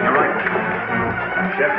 You're right. Chef.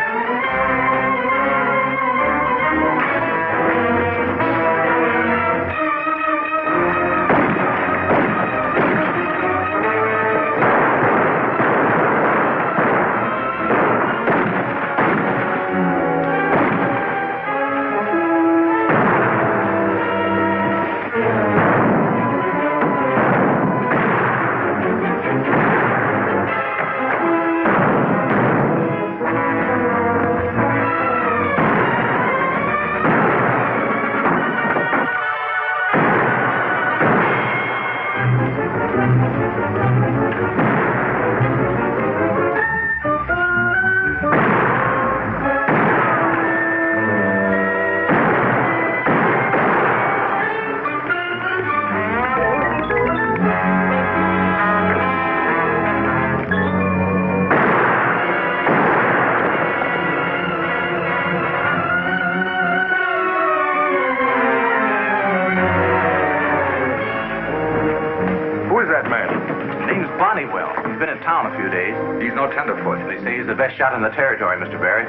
He's no tenderfoot. They say he's the best shot in the territory, Mr. Barry.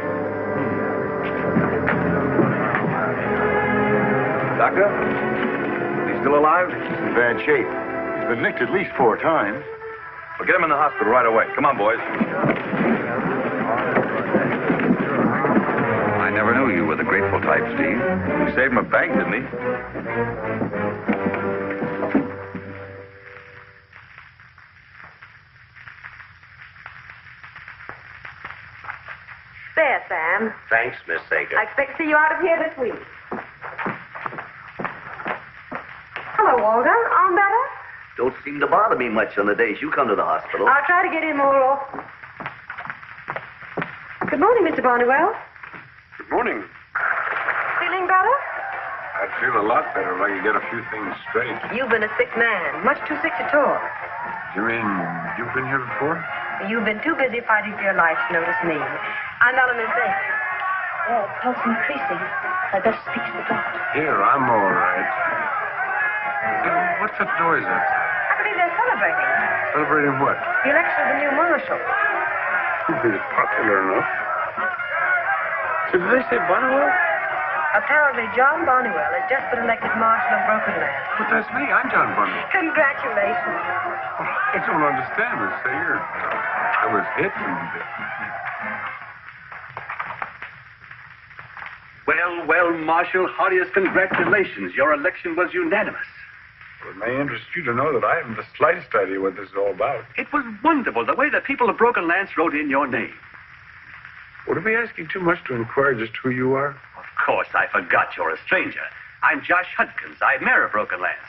Doctor? Is he still alive? He's in bad shape. He's been nicked at least 4 times. Well, get him in the hospital right away. Come on, boys. I never knew you were the grateful type, Steve. You saved him a bank, didn't he? There, Sam. Thanks, Miss Sager. I expect to see you out of here this week. Hello, Walter. Arm better? Don't seem to bother me much on the days you come to the hospital. I'll try to get in more often. Good morning, Mr. Barnywell. Good morning. Feeling better? I'd feel a lot better if I could get a few things straight. You've been a sick man. Much too sick to talk. You mean you've been here before? You've been too busy fighting for your life to notice me. I'm not a mistake. Oh, pulse increasing. I best speak to the doctor. Here, I'm all right. What's that noise outside? I believe they're celebrating. Celebrating what? The election of the new marshal. He's popular enough. So did they say Barnwell? Apparently, John Barnywell has just been elected marshal of Broken Land. But that's me. I'm John Barnwell. Congratulations. I don't understand, Miss Sager. I was hit and... Well, Marshal, heartiest congratulations. Your election was unanimous. Well, it may interest you to know that I haven't the slightest idea what this is all about. It was wonderful, the way the people of Broken Lance wrote in your name. Would it be asking too much to inquire just who you are? Of course, I forgot you're a stranger. I'm Josh Hudkins. I'm mayor of Broken Lance.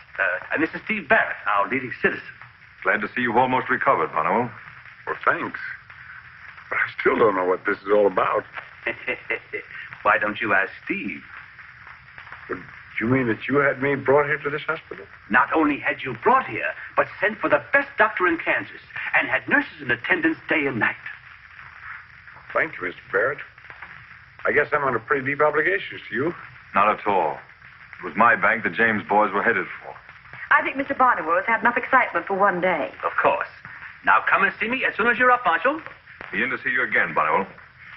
And this is Steve Barrett, our leading citizen. Glad to see you've almost recovered, Barnwell. Well, thanks. But I still don't know what this is all about. Why don't you ask Steve? But do you mean that you had me brought here to this hospital? Not only had you brought here, but sent for the best doctor in Kansas and had nurses in attendance day and night. Thank you, Mr. Barrett. I guess I'm under pretty deep obligations to you. Not at all. It was my bank the James boys were headed for. I think Mr. Barnywell has had enough excitement for one day. Of course. Now come and see me as soon as you're up, Marshal. Be in to see you again, Barnwell.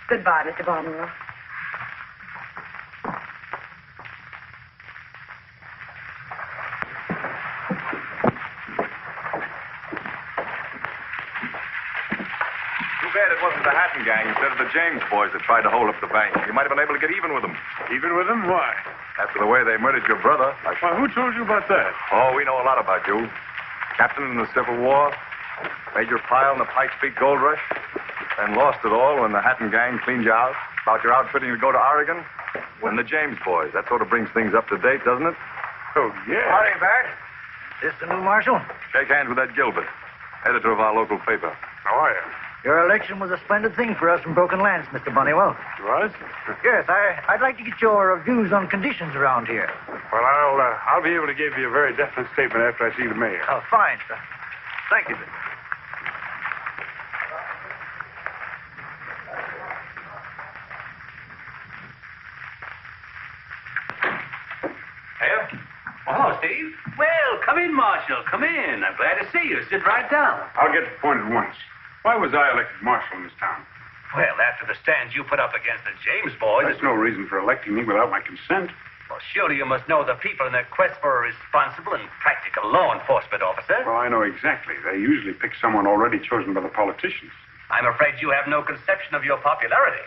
Goodbye, Mr. Barnywell. Too bad it wasn't the Hatton gang instead of the James boys that tried to hold up the bank. You might have been able to get even with them. Even with them? Why? After the way they murdered your brother. Why, who told you about that? Oh, we know a lot about you. Captain in the Civil War, made your pile in the Pikes Peak Gold Rush, then lost it all when the Hatton gang cleaned you out, about your outfitting to go to Oregon. And the James boys. That sort of brings things up to date, doesn't it? Oh, yeah. Howdy, Barrett. This the new marshal? Shake hands with that Gilbert, editor of our local paper. How are you? Your election was a splendid thing for us from Broken Lance, Mr. Bunnywell. It was? Yes, I'd like to get your views on conditions around here. Well, I'll be able to give you a very definite statement after I see the mayor. Oh, fine, sir. Thank you, sir. Hey. Oh, hello, Steve. Well, come in, Marshal. Come in. I'm glad to see you. Sit right down. I'll get to the point at once. Why was I elected marshal in this town? Well, after the stand you put up against the James boys... There's no reason for electing me without my consent. Well, surely you must know the people in their quest for a responsible and practical law enforcement officer. Well, I know exactly. They usually pick someone already chosen by the politicians. I'm afraid you have no conception of your popularity.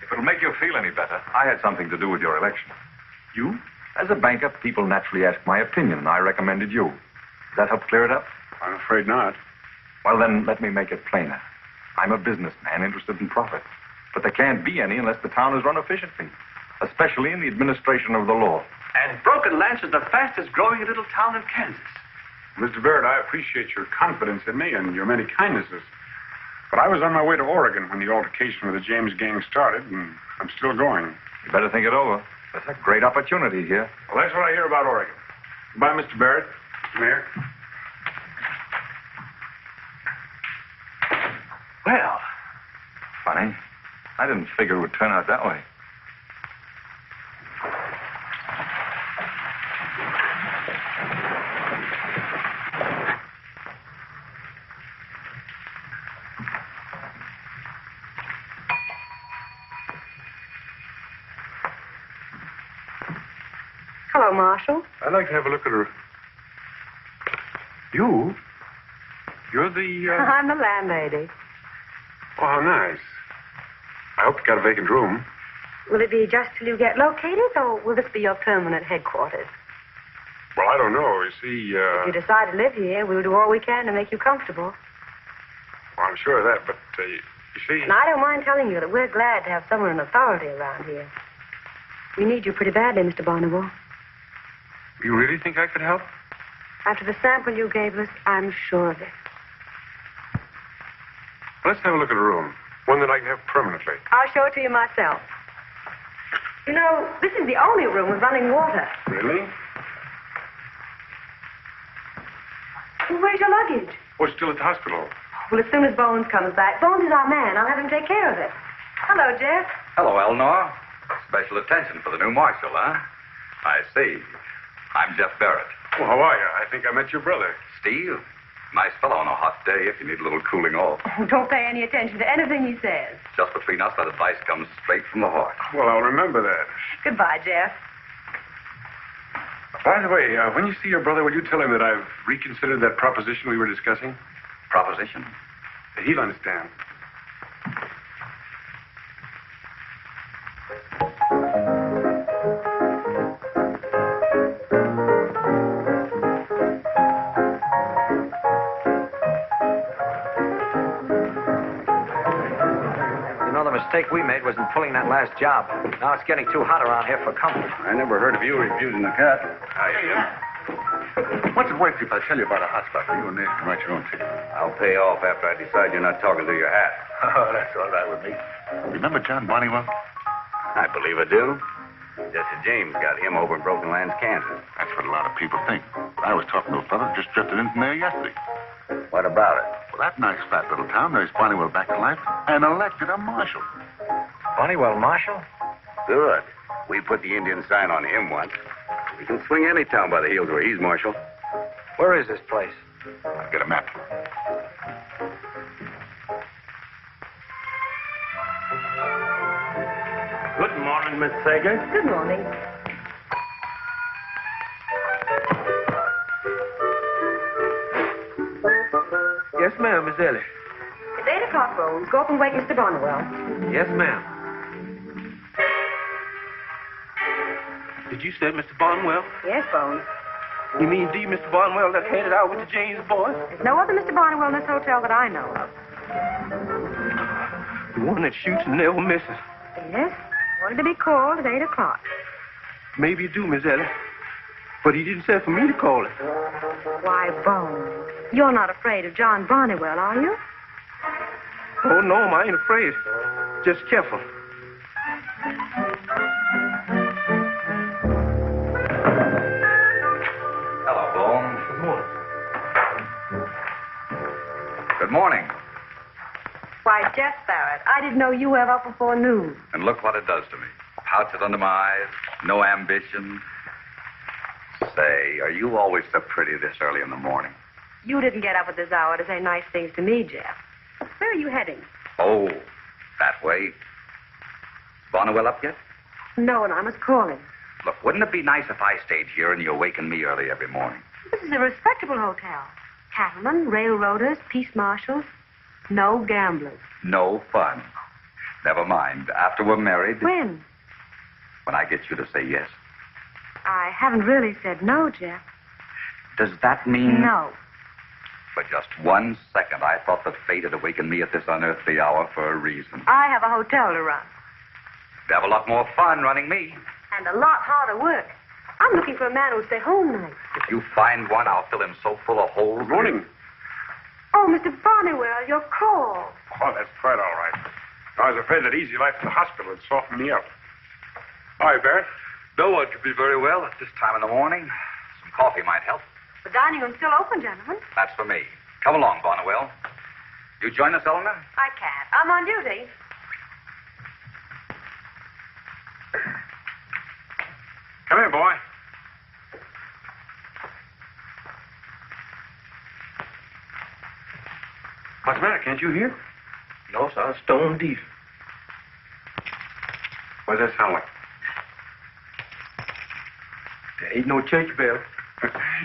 If it'll make you feel any better, I had something to do with your election. You? As a banker, people naturally ask my opinion, and I recommended you. Does that help clear it up? I'm afraid not. Well, then, let me make it plainer. I'm a businessman interested in profit. But there can't be any unless the town is run efficiently, especially in the administration of the law. And Broken Lance is the fastest growing little town in Kansas. Mr. Barrett, I appreciate your confidence in me and your many kindnesses. But I was on my way to Oregon when the altercation with the James gang started, and I'm still going. You better think it over. There's a great opportunity here. Well, that's what I hear about Oregon. Goodbye, Mr. Barrett. Mr. Mayor. Well, funny. I didn't figure it would turn out that way. Hello, Marshal. I'd like to have a look at her. You? You're the, I'm the landlady. Oh, how nice. I hope you got a vacant room. Will it be just till you get located, or will this be your permanent headquarters? Well, I don't know. You see, If you decide to live here, we'll do all we can to make you comfortable. Well, I'm sure of that, but, you see... And I don't mind telling you that we're glad to have someone in authority around here. We need you pretty badly, Mr. Barnable. You really think I could help? After the sample you gave us, I'm sure of it. Let's have a look at a room. One that I can have permanently. I'll show it to you myself. You know, this is the only room with running water. Really? Well, where's your luggage? Oh, it's still at the hospital. Well, as soon as Bones comes back, Bones is our man. I'll have him take care of it. Hello, Jeff. Hello, Eleanor. Special attention for the new marshal, huh? I see. I'm Jeff Barrett. Well, how are you? I think I met your brother. Steve. Nice fellow on a hot day if you need a little cooling off. Oh, don't pay any attention to anything he says. Just between us, that advice comes straight from the heart. Well, I'll remember that. Goodbye, Jeff. By the way, when you see your brother, will you tell him that I've reconsidered that proposition we were discussing? Proposition? He'll understand. The mistake we made was in pulling that last job. Now it's getting too hot around here for comfort. I never heard of you refusing the cut. Hi, Jim. What's it worth if I tell you about a hot spot for you and Nathan and write your own ticket? I'll pay off after I decide you're not talking through your hat. Oh, that's all right with me. Remember John Bonnewell? I believe I do. Jesse James got him over in Broken Lands, Kansas. That's what a lot of people think. I was talking to a fellow who just drifted in from there yesterday. What about it? Well, that nice flat little town nursed Bonnewell back to life and elected a marshal. Bonnewell Marshal? Good. We put the Indian sign on him once. We can swing any town by the heels where he's marshal. Where is this place? I'll get a map. Good morning, Miss Sager. Good morning. Yes, ma'am, Miss Ellie. It's 8 o'clock, Bones. Go up and wake Mr. Bonnewell. Yes, ma'am. Did you say Mr. Barnwell? Yes, Bones. You mean indeed Mr. Barnwell that headed out with the James boys? There's no other Mr. Bonnewell in this hotel that I know of. The one that shoots and never misses. Yes? Wanted to be called at 8 o'clock. Maybe you do, Miss Ellie. But he didn't say for me to call it. Why, Bones, you're not afraid of John Bonnewell, are you? Oh, no, I ain't afraid. Just careful. Hello, Bones. Good morning. Good morning. Why, Jeff Barrett, I didn't know you were up before noon. And look what it does to me. Pouches under my eyes, no ambition. Say, are you always so pretty this early in the morning? You didn't get up at this hour to say nice things to me, Jeff. Where are you heading? Oh, That way. Bonnewell up yet? No, and I must call him. Look, wouldn't it be nice if I stayed here and you awakened me early every morning? This is a respectable hotel. Cattlemen, railroaders, peace marshals. No gamblers. No fun. Never mind. After we're married... When? When I get you to say yes. I haven't really said no, Jeff. Does that mean... No. For just 1 second, I thought that fate had awakened me at this unearthly hour for a reason. I have a hotel to run. Have a lot more fun running me. And a lot harder work. I'm looking for a man who'll stay home nights. If you find one, I'll fill him so full of holes. Good morning. Oh, Mr. Bonnewell, your call. Oh, that's quite all right. I was afraid that easy life at the hospital would soften me up. Hi, Barrett. No one could be very well at this time in the morning. Some coffee might help. The dining room's still open, gentlemen. That's for me. Come along, Bonnewell. You join us, Eleanor? I can't. I'm on duty. Come here, boy. What's the matter? Can't you hear? No, sir. Stone deaf. What does that sound like? There ain't no church bell.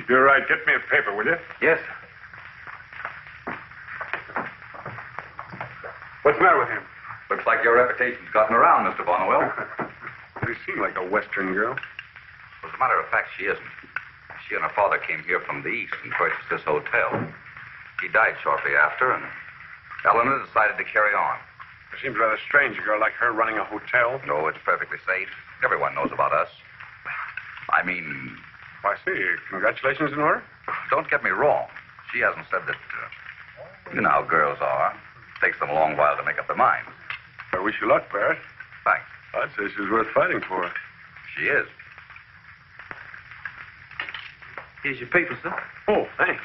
You're right. Get me a paper, will you? Yes, What's the matter with him? Looks like your reputation's gotten around, Mr. Bonnewell. You seem like a Western girl. As a matter of fact, she isn't. She and her father came here from the East and purchased this hotel. He died shortly after, and Eleanor decided to carry on. It seems rather strange, a girl like her running a hotel. No, it's perfectly safe. Everyone knows about us. I mean, I see. Congratulations in order. don't get me wrong. She hasn't said that, you know how girls are. It takes them a long while to make up their minds. I wish you luck, Barrett. Thanks. I'd say she's worth fighting for. She is. here's your paper, sir. Oh, thanks.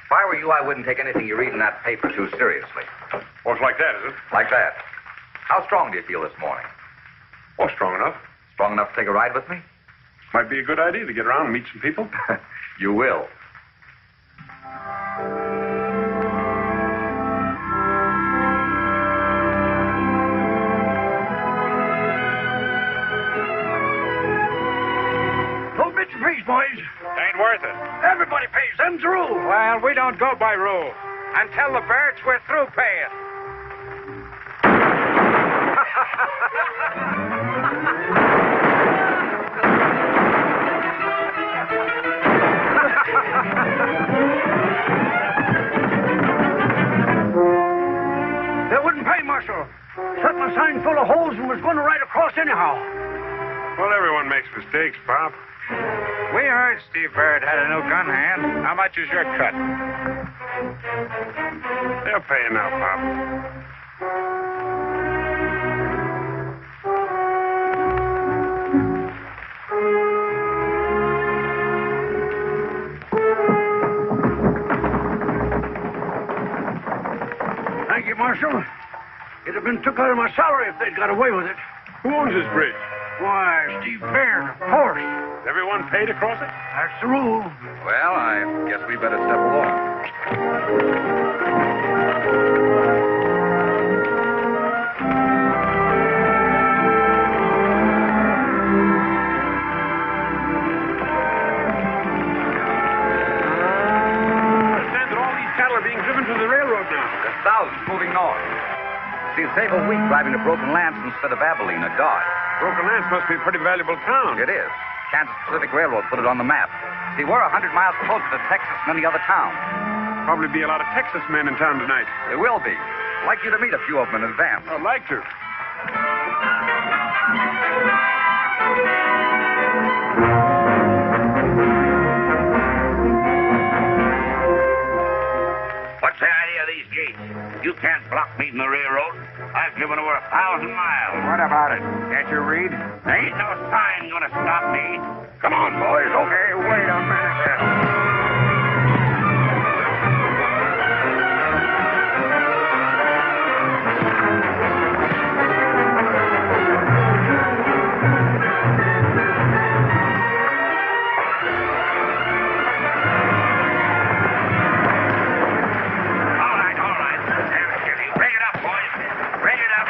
If I were you, I wouldn't take anything you read in that paper too seriously. Oh, it's like that, is it? Like that. How strong do you feel this morning? Oh, strong enough. Strong enough to take a ride with me? Might be a good idea to get around and meet some people. You will. No bits and pieces, boys. Ain't worth it. Everybody pays. Them's the rule. Well, we don't go by rule. And tell the Barretts we're through paying. They wouldn't pay, Marshal. Set my sign full of holes and was going to ride across anyhow. Well, everyone makes mistakes, Pop. We heard Steve Barrett had a new gun hand. How much is your cut? They'll pay you now, Pop. Thank you, Marshal. It'd have been took out of my salary if they'd got away with it. Who owns this bridge? Why, Steve Barrett, of course. Is everyone paid to cross it? That's the rule. Well, I guess we better step along. I understand that all these cattle are being driven to the railroad now. There's thousands moving north. See, save a week driving to Broken Lance instead of Abilene or Dodge. Broken Lance must be a pretty valuable town. It is. Kansas Pacific Railroad put it on the map. See, we're 100 miles closer to Texas than any other town. Probably be a lot of Texas men in town tonight. There will be. I'd like you to meet a few of them in advance. I'd like to. What's the idea of these gates? You can't block me from the railroad. I've driven over 1,000 miles. What about it? Can't you read? There ain't no sign gonna stop me. Come on, boys. Okay, wait a minute. All right. Bring it up, boys. Bring it up.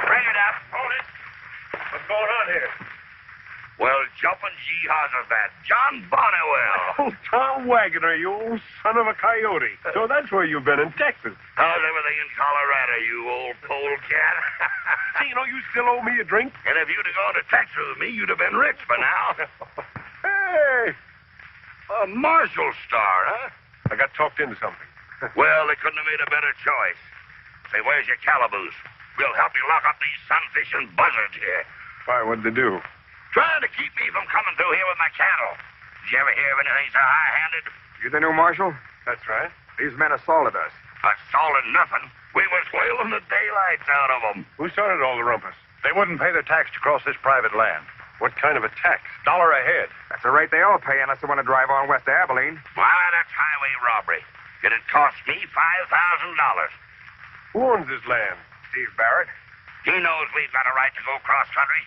cause of that? John Bonnewell. Oh, Tom Wagoner, you old son of a coyote. So that's where you've been, in Texas. How's everything in Colorado, you old polecat? See, you still owe me a drink? And if you'd have gone to Texas with me, you'd have been rich by now. Hey! A marshal star, huh? I got talked into something. Well, they couldn't have made a better choice. Say, where's your calaboose? We'll help you lock up these sunfish and buzzards here. Why, what'd they do? Trying to keep me from coming through here with my cattle. Did you ever hear of anything so high-handed? You the new marshal? That's right. These men assaulted us. Assaulted nothing. We was whaling the daylights out of them. Who started all the rumpus? They wouldn't pay their tax to cross this private land. What kind of a tax? $1 a head. That's the rate they all pay unless they want to drive on west to Abilene. Why, that's highway robbery. It'd cost me $5,000. Who owns this land? Steve Barrett. He knows we've got a right to go cross-country.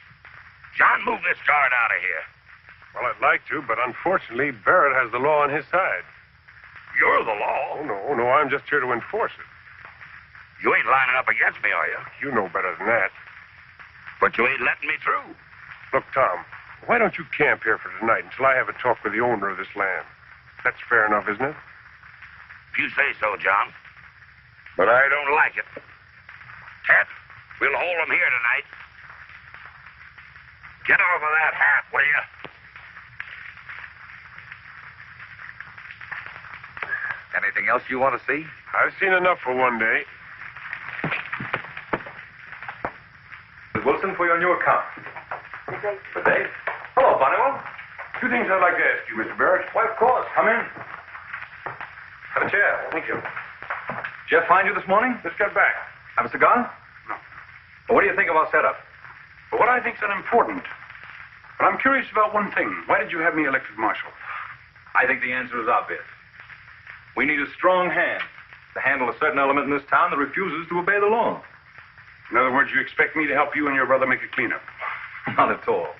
John, move this guard out of here. Well, I'd like to, but unfortunately, Barrett has the law on his side. You're the law. Oh, no, I'm just here to enforce it. You ain't lining up against me, are you? You know better than that. But you ain't letting me through. Look, Tom, why don't you camp here for tonight until I have a talk with the owner of this land? That's fair enough, isn't it? If you say so, John. But I don't like it. Cat, we'll hold them here tonight. Get off of that hat, will you? Anything else you want to see? I've seen enough for one day. Mrs. Wilson, for your new account. Good day. Hello, Bonnewell. Two things I'd like to ask you, Mr. Barrett. Why, of course. Come in. Have a chair. Thank you. Jeff find you this morning? Just got back. Have a cigar? No. Well, what do you think of our setup? But what I think's unimportant. But I'm curious about one thing. Why did you have me elected marshal? I think the answer is obvious. We need a strong hand to handle a certain element in this town that refuses to obey the law. In other words, you expect me to help you and your brother make a cleanup? Not at all.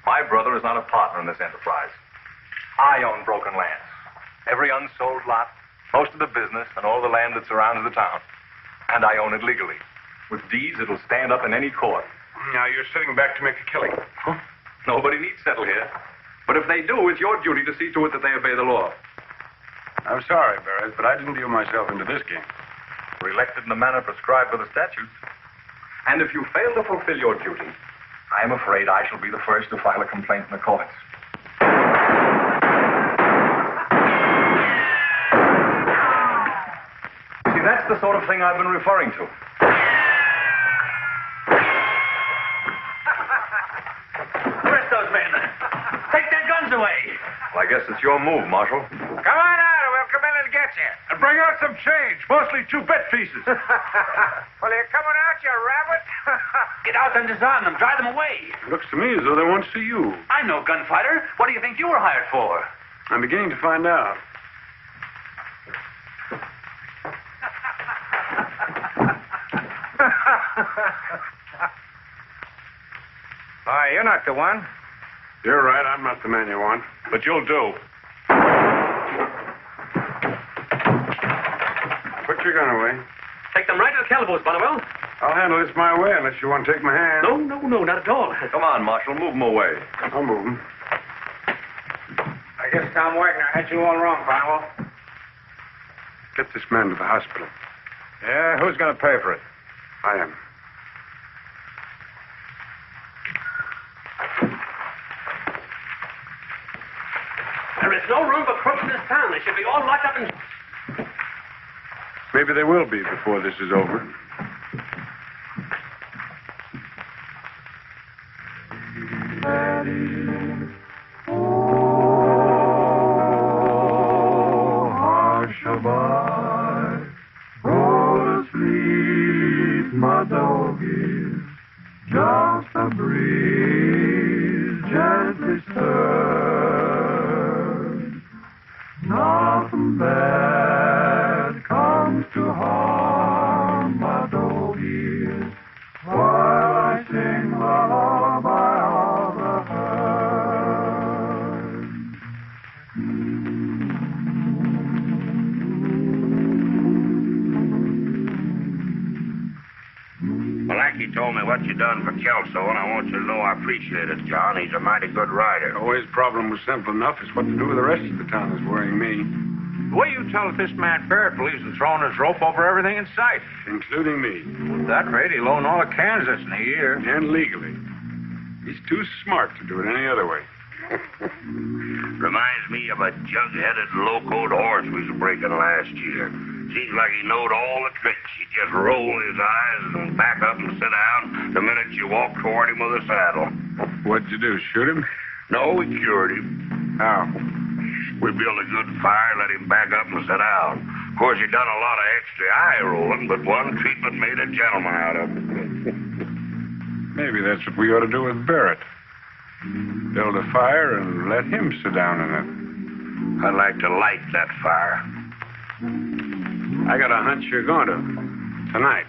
My brother is not a partner in this enterprise. I own broken lands. Every unsold lot, most of the business, and all the land that surrounds the town. And I own it legally. With deeds, it'll stand up in any court. Now, you're sitting back to make a killing. Huh? Nobody needs settle here. But if they do, it's your duty to see to it that they obey the law. I'm sorry, Barrett, but I didn't deal myself into this game. We're elected in the manner prescribed by the statutes. And if you fail to fulfill your duty, I am afraid I shall be the first to file a complaint in the courts. See, that's the sort of thing I've been referring to. Arrest those men. Take their guns away. Well, I guess it's your move, Marshal. Come on out, or we'll come in and get you. And bring out some change, mostly 2 bet pieces. Well, you're coming out, you rabbit? Get out and disarm them. Drive them away. Looks to me as though they want to see you. I'm no gunfighter. What do you think you were hired for? I'm beginning to find out. Why, you're not the one. You're right, I'm not the man you want. But you'll do. Put your gun away. Take them right to the calaboose, Bonnewell. I'll handle this my way unless you want to take my hand. No, not at all. Come on, Marshal, move them away. I'll move them. I guess Tom Wagner had you all wrong, Bonnewell. Get this man to the hospital. Yeah, who's going to pay for it? I am. There is no room for crooks in this town. They should be all locked up in... Maybe they will be before this is over. Hushabye, go to sleep, my doggies. Just a breeze gently stirred. Nothing bad comes to harm my doggies while I sing lullaby of the herd. Mm-hmm. Malachi told me what you done for Kelso, and I want you to know I appreciate it, John. He's a mighty good rider. Oh, his problem was simple enough. It's what to do with the rest of the town that's worrying me. The way you tell it, this man Barrett believes in throwing his rope over everything in sight. Including me. At that rate, he'll own all of Kansas in a year. And legally. He's too smart to do it any other way. Reminds me of a jug-headed, low-coat horse we was breaking last year. Seems like he knowed all the tricks. He'd just roll his eyes and back up and sit down the minute you walked toward him with a saddle. What'd you do, shoot him? No, we cured him. How? We built a good fire, let him back up and sit down. Of course, he done a lot of extra eye rolling, but one treatment made a gentleman out of him. Maybe that's what we ought to do with Barrett. Build a fire and let him sit down in it. I'd like to light that fire. I got a hunch you're going to. Tonight.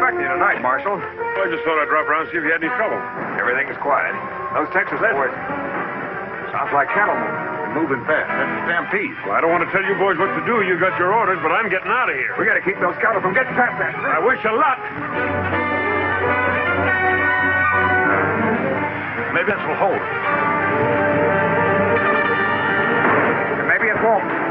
Tonight, Marshal. Well, I just thought I'd drop around and see if you had any trouble. Everything's quiet. Those Texas boys. Sounds like cattlemen. They're moving fast. That's a stampede. Well, I don't want to tell you boys what to do. You got your orders, but I'm getting out of here. We got to keep those cattle from getting past that. I wish you luck. Maybe this will hold. Maybe it won't.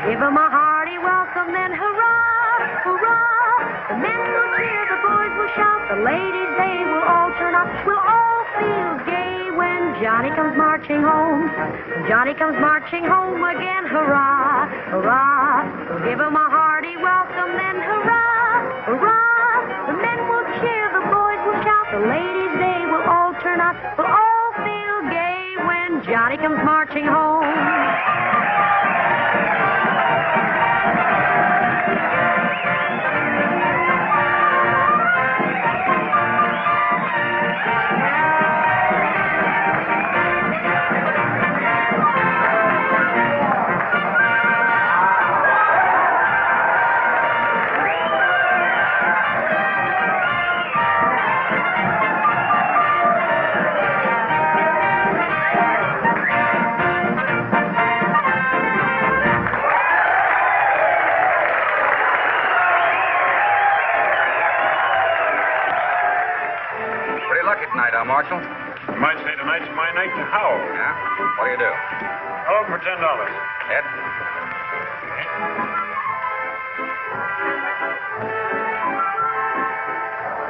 Give 'em a hearty welcome, then hurrah, hurrah. The men will cheer, the boys will shout, the ladies, they will all turn up. We'll all feel gay when Johnny comes marching home. Johnny comes marching home again, hurrah, hurrah. We'll give 'em a hearty welcome, then hurrah, hurrah. The men will cheer, the boys will shout, the ladies, they will all turn up. We'll all feel gay when Johnny comes marching home. Marshal? You might say tonight's my night to howl. Yeah? What do you do? I'll open for $10. Ed?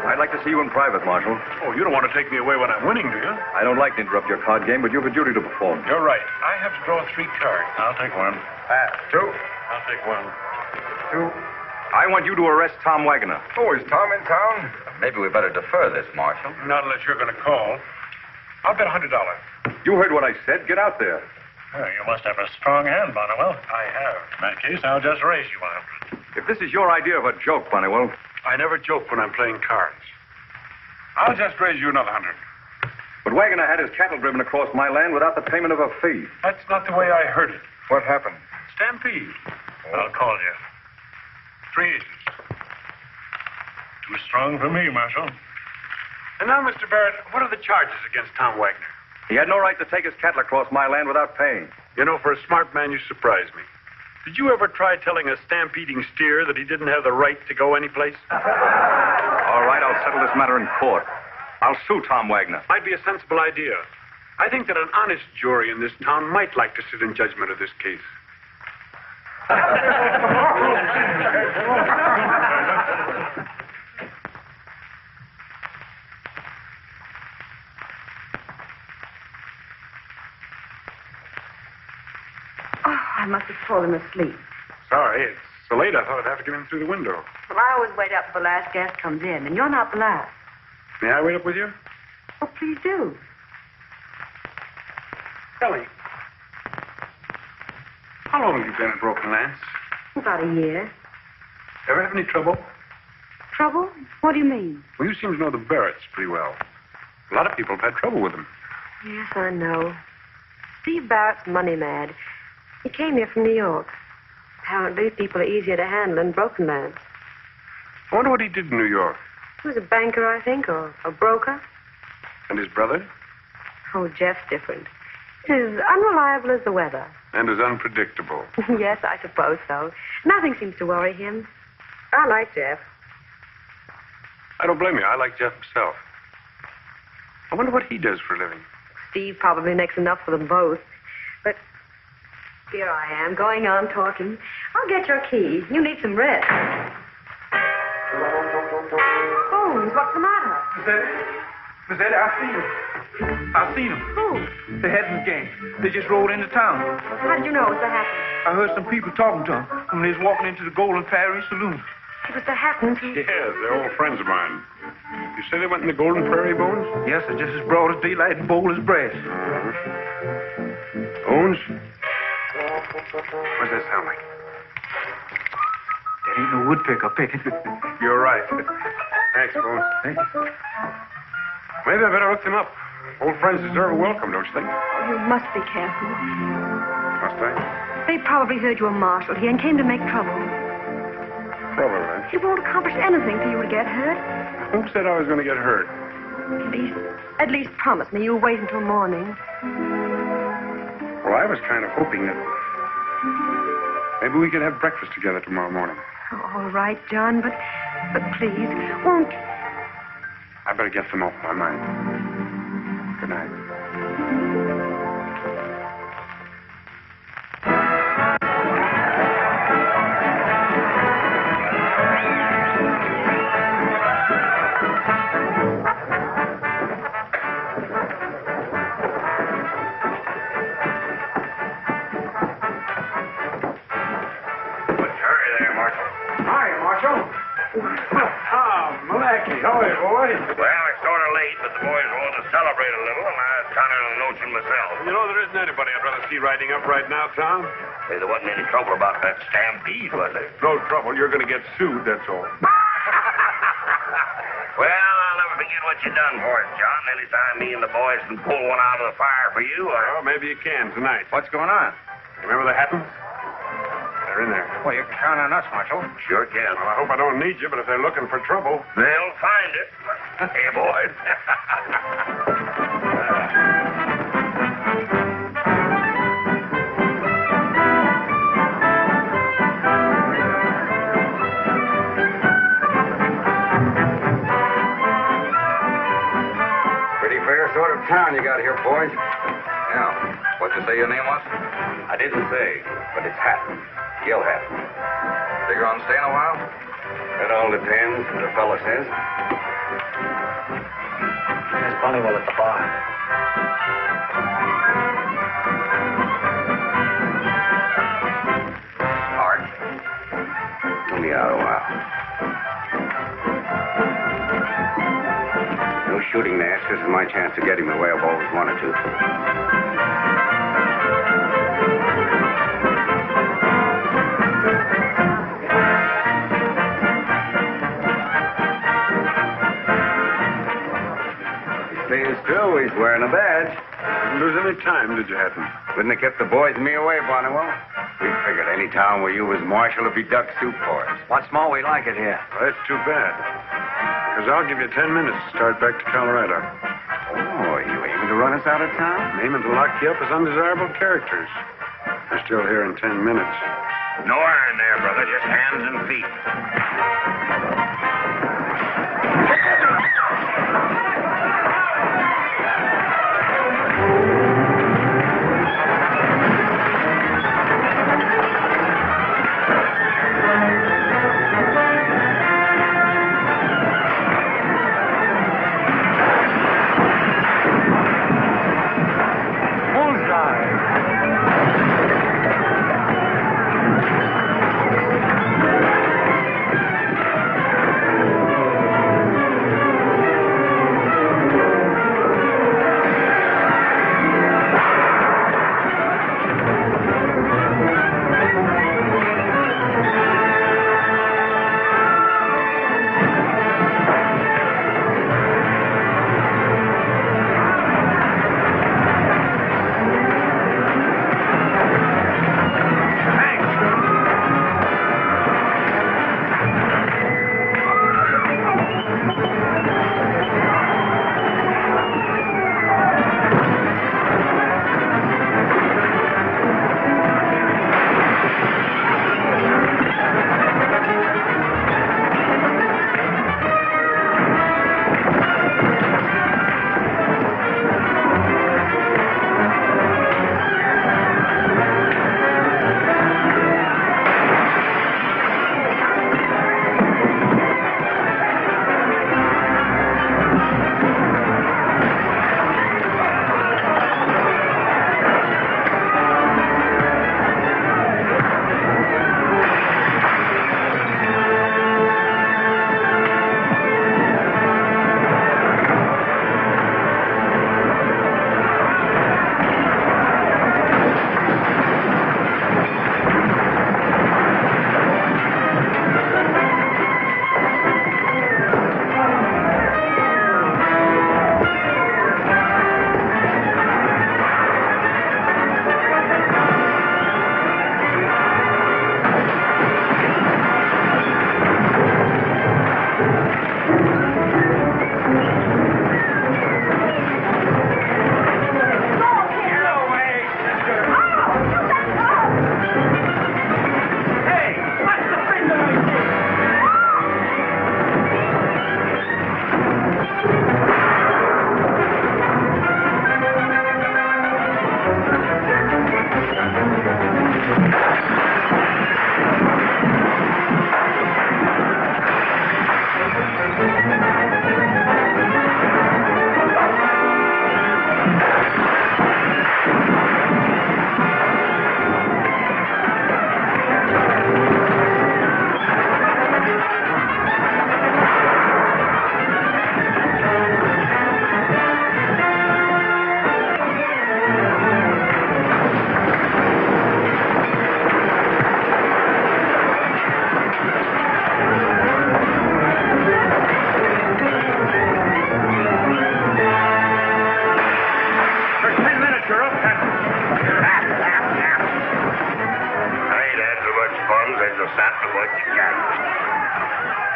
I'd like to see you in private, Marshal. Oh, you don't want to take me away when I'm winning, do you? I don't like to interrupt your card game, but you have a duty to perform. You're right. I have to draw 3 cards. I'll take one. Pass. 2. I'll take 1. 2. I want you to arrest Tom Wagoner. Oh, is Tom in town? Maybe we better defer this, Marshal. Not unless you're going to call. I'll bet $100. You heard what I said. Get out there. Oh, you must have a strong hand, Bonnewell. I have. In that case, I'll just raise you 100. If this is your idea of a joke, Bonnewell, I never joke when I'm playing cards. I'll just raise you another 100. But Wagoner had his cattle driven across my land without the payment of a fee. That's not the way I heard it. What happened? Stampede. I'll call you. 3 aces. Too strong for me, Marshal. And now, Mr. Barrett, what are the charges against Tom Wagner? He had no right to take his cattle across my land without paying. You know, for a smart man, you surprise me. Did you ever try telling a stampeding steer that he didn't have the right to go anyplace? All right, I'll settle this matter in court. I'll sue Tom Wagner. Might be a sensible idea. I think that an honest jury in this town might like to sit in judgment of this case. I must have fallen asleep. Sorry, it's so late I thought I'd have to get in through the window. Well, I always wait up till the last guest comes in, and you're not the last. May I wait up with you? Oh, please do. Ellie, how long have you been at Broken Lance? About a year. Ever have any trouble? Trouble? What do you mean? Well, you seem to know the Barretts pretty well. A lot of people have had trouble with them. Yes, I know. Steve Barrett's money mad. He came here from New York. Apparently, people are easier to handle in Broken Lance. I wonder what he did in New York. He was a banker, I think, or a broker. And his brother? Oh, Jeff's different. He's as unreliable as the weather. And as unpredictable. Yes, I suppose so. Nothing seems to worry him. I like Jeff. I don't blame you. I like Jeff himself. I wonder what he does for a living. Steve probably makes enough for them both. But here I am, going on talking. I'll get your key. You need some rest. Holmes, what's the matter? Miss Eddie, I've seen them. Who? The Headman's gang. They just rolled into town. How did you know it was the Hattons? I heard some people talking to them when they was walking into the Golden Prairie Saloon. It was the Hattons who... Yes, they're old friends of mine. You say they went in the Golden Prairie, Bones? Yes, they're just as broad as daylight and bold as brass. Bones? What's that sound like? That ain't no woodpecker picking. You're right. Thanks, Bones. Thank you. Maybe I better hook them up. Old friends deserve a welcome, don't you think? You must be careful. Must I? They probably heard you were marshal here and came to make trouble. Trouble, eh? It won't accomplish anything for you to get hurt. Who said I was going to get hurt? At least promise me you'll wait until morning. Well, I was kind of hoping that maybe we could have breakfast together tomorrow morning. Oh, all right, John, but please, won't... I better get them off my mind. Good night. How are you, boy? Well, it's sort of late, but the boys want to celebrate a little, and I was counting on the notion myself. You know, there isn't anybody I'd rather see riding up right now, Tom. Hey, there wasn't any trouble about that stampede, was there? No trouble. You're going to get sued, that's all. Well, I'll never forget what you done for us, John. Anytime me and the boys can pull one out of the fire for you, Well, maybe you can tonight. What's going on? Remember the Hattons? They're in there. Well, you can count on us, Marshal. Sure can. Well, I hope I don't need you, but if they're looking for trouble... They'll find it. Hey, boys. Pretty fair sort of town you got here, boys. Yeah. What'd you say your name was? I didn't say, but it's Hatton. Gil Hatton. Figure on staying a while? It all depends, what the fella says. There's Bunnywell at the bar. Art? He'll be out a while. No shooting, Nash. This is my chance to get him the way I've always wanted to. do. He's wearing a badge. Didn't lose any time, did you, Hatton? Couldn't have kept the boys and me away, Barnwell. We figured any town where you was marshal would be duck soup for us. What's more, we like it here. Well, that's too bad. Because I'll give you 10 minutes to start back to Colorado. Oh, are you aiming to run us out of town? I'm aiming to lock you up as undesirable characters. You're still here in 10 minutes. No iron there, brother. Just hands and feet.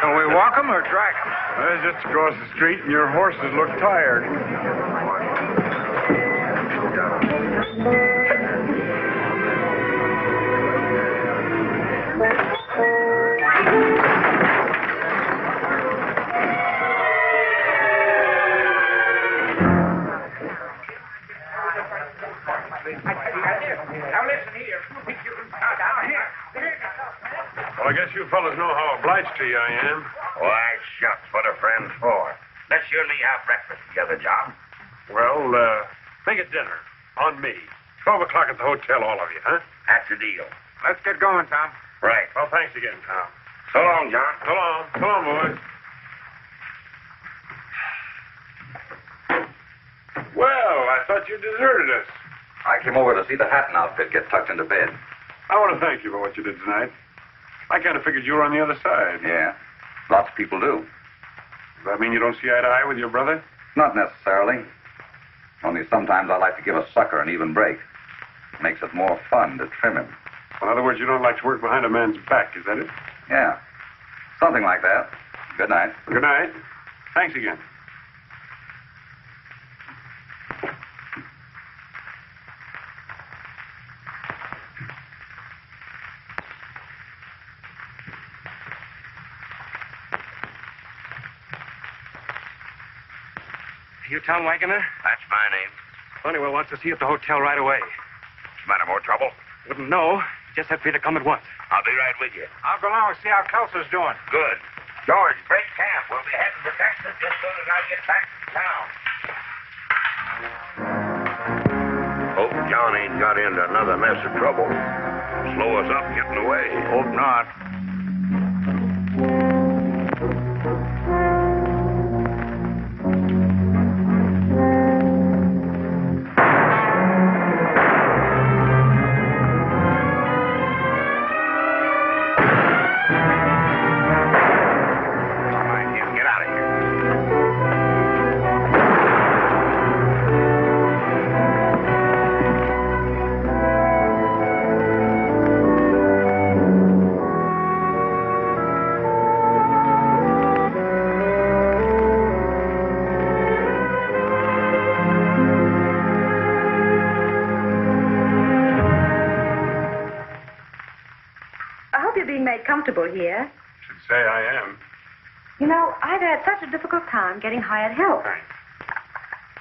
Can we walk them or drag them? Just across the street, and your horses look tired. Now listen here. Down here. Well, I guess you fellas know how obliged to you I am. Why, shucks, what are friends for? Let's you and me have breakfast together, John. Well, make it dinner. On me. 12 o'clock at the hotel, all of you, huh? That's the deal. Let's get going, Tom. Right. Well, thanks again, Tom. So long, John. So long. So long, boys. Well, I thought you deserted us. I came over to see the Hatton outfit get tucked into bed. I want to thank you for what you did tonight. I kind of figured you were on the other side. Yeah. Lots of people do. Does that mean you don't see eye to eye with your brother? Not necessarily. Only sometimes I like to give a sucker an even break. Makes it more fun to trim him. In other words, you don't like to work behind a man's back, is that it? Yeah. Something like that. Good night. Good night. Thanks again. You town wagoner? That's my name. Honeywell wants to see you at the hotel right away. What's the matter? More trouble? Wouldn't know. Just have for you to come at once. I'll be right with you. I'll go along and see how Kelsey's doing. Good. George, break camp. We'll be heading for Texas just as soon as I get back to town. Hope John ain't got into another mess of trouble. Slow us up getting away. Hope not. Comfortable here. Should say I am. You know, I've had such a difficult time getting hired help. Thanks.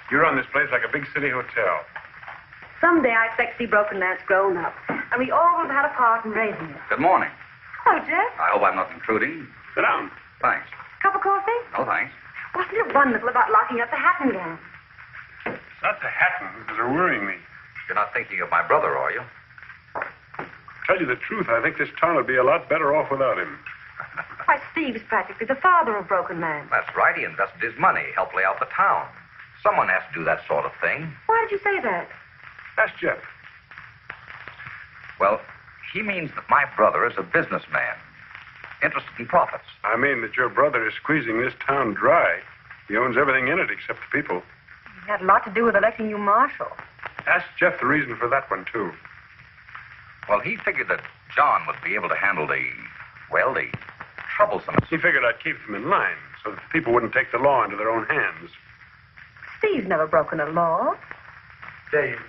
You run this place like a big city hotel. Someday I expect to see Broken Lance grown up, and we all will have had a part in raising it. Good morning. Hello, Jeff. I hope I'm not intruding. Sit down. Thanks. Cup of coffee? No, thanks. Wasn't it wonderful about locking up the Hatton gang? It's not the Hattons that are worrying me. You're not thinking of my brother, are you? Tell you the truth, I think this town would be a lot better off without him. Why, Steve's practically the father of Broken Lance. That's right. He invested his money, helped lay out the town. Someone has to do that sort of thing. Why did you say that? Ask Jeff. Well, he means that my brother is a businessman, interested in profits. I mean that your brother is squeezing this town dry. He owns everything in it except the people. It had a lot to do with electing you marshal. Ask Jeff the reason for that one, too. Well, he figured that John would be able to handle the troublesome. He figured I'd keep them in line so that the people wouldn't take the law into their own hands. Steve's never broken a law. Dave,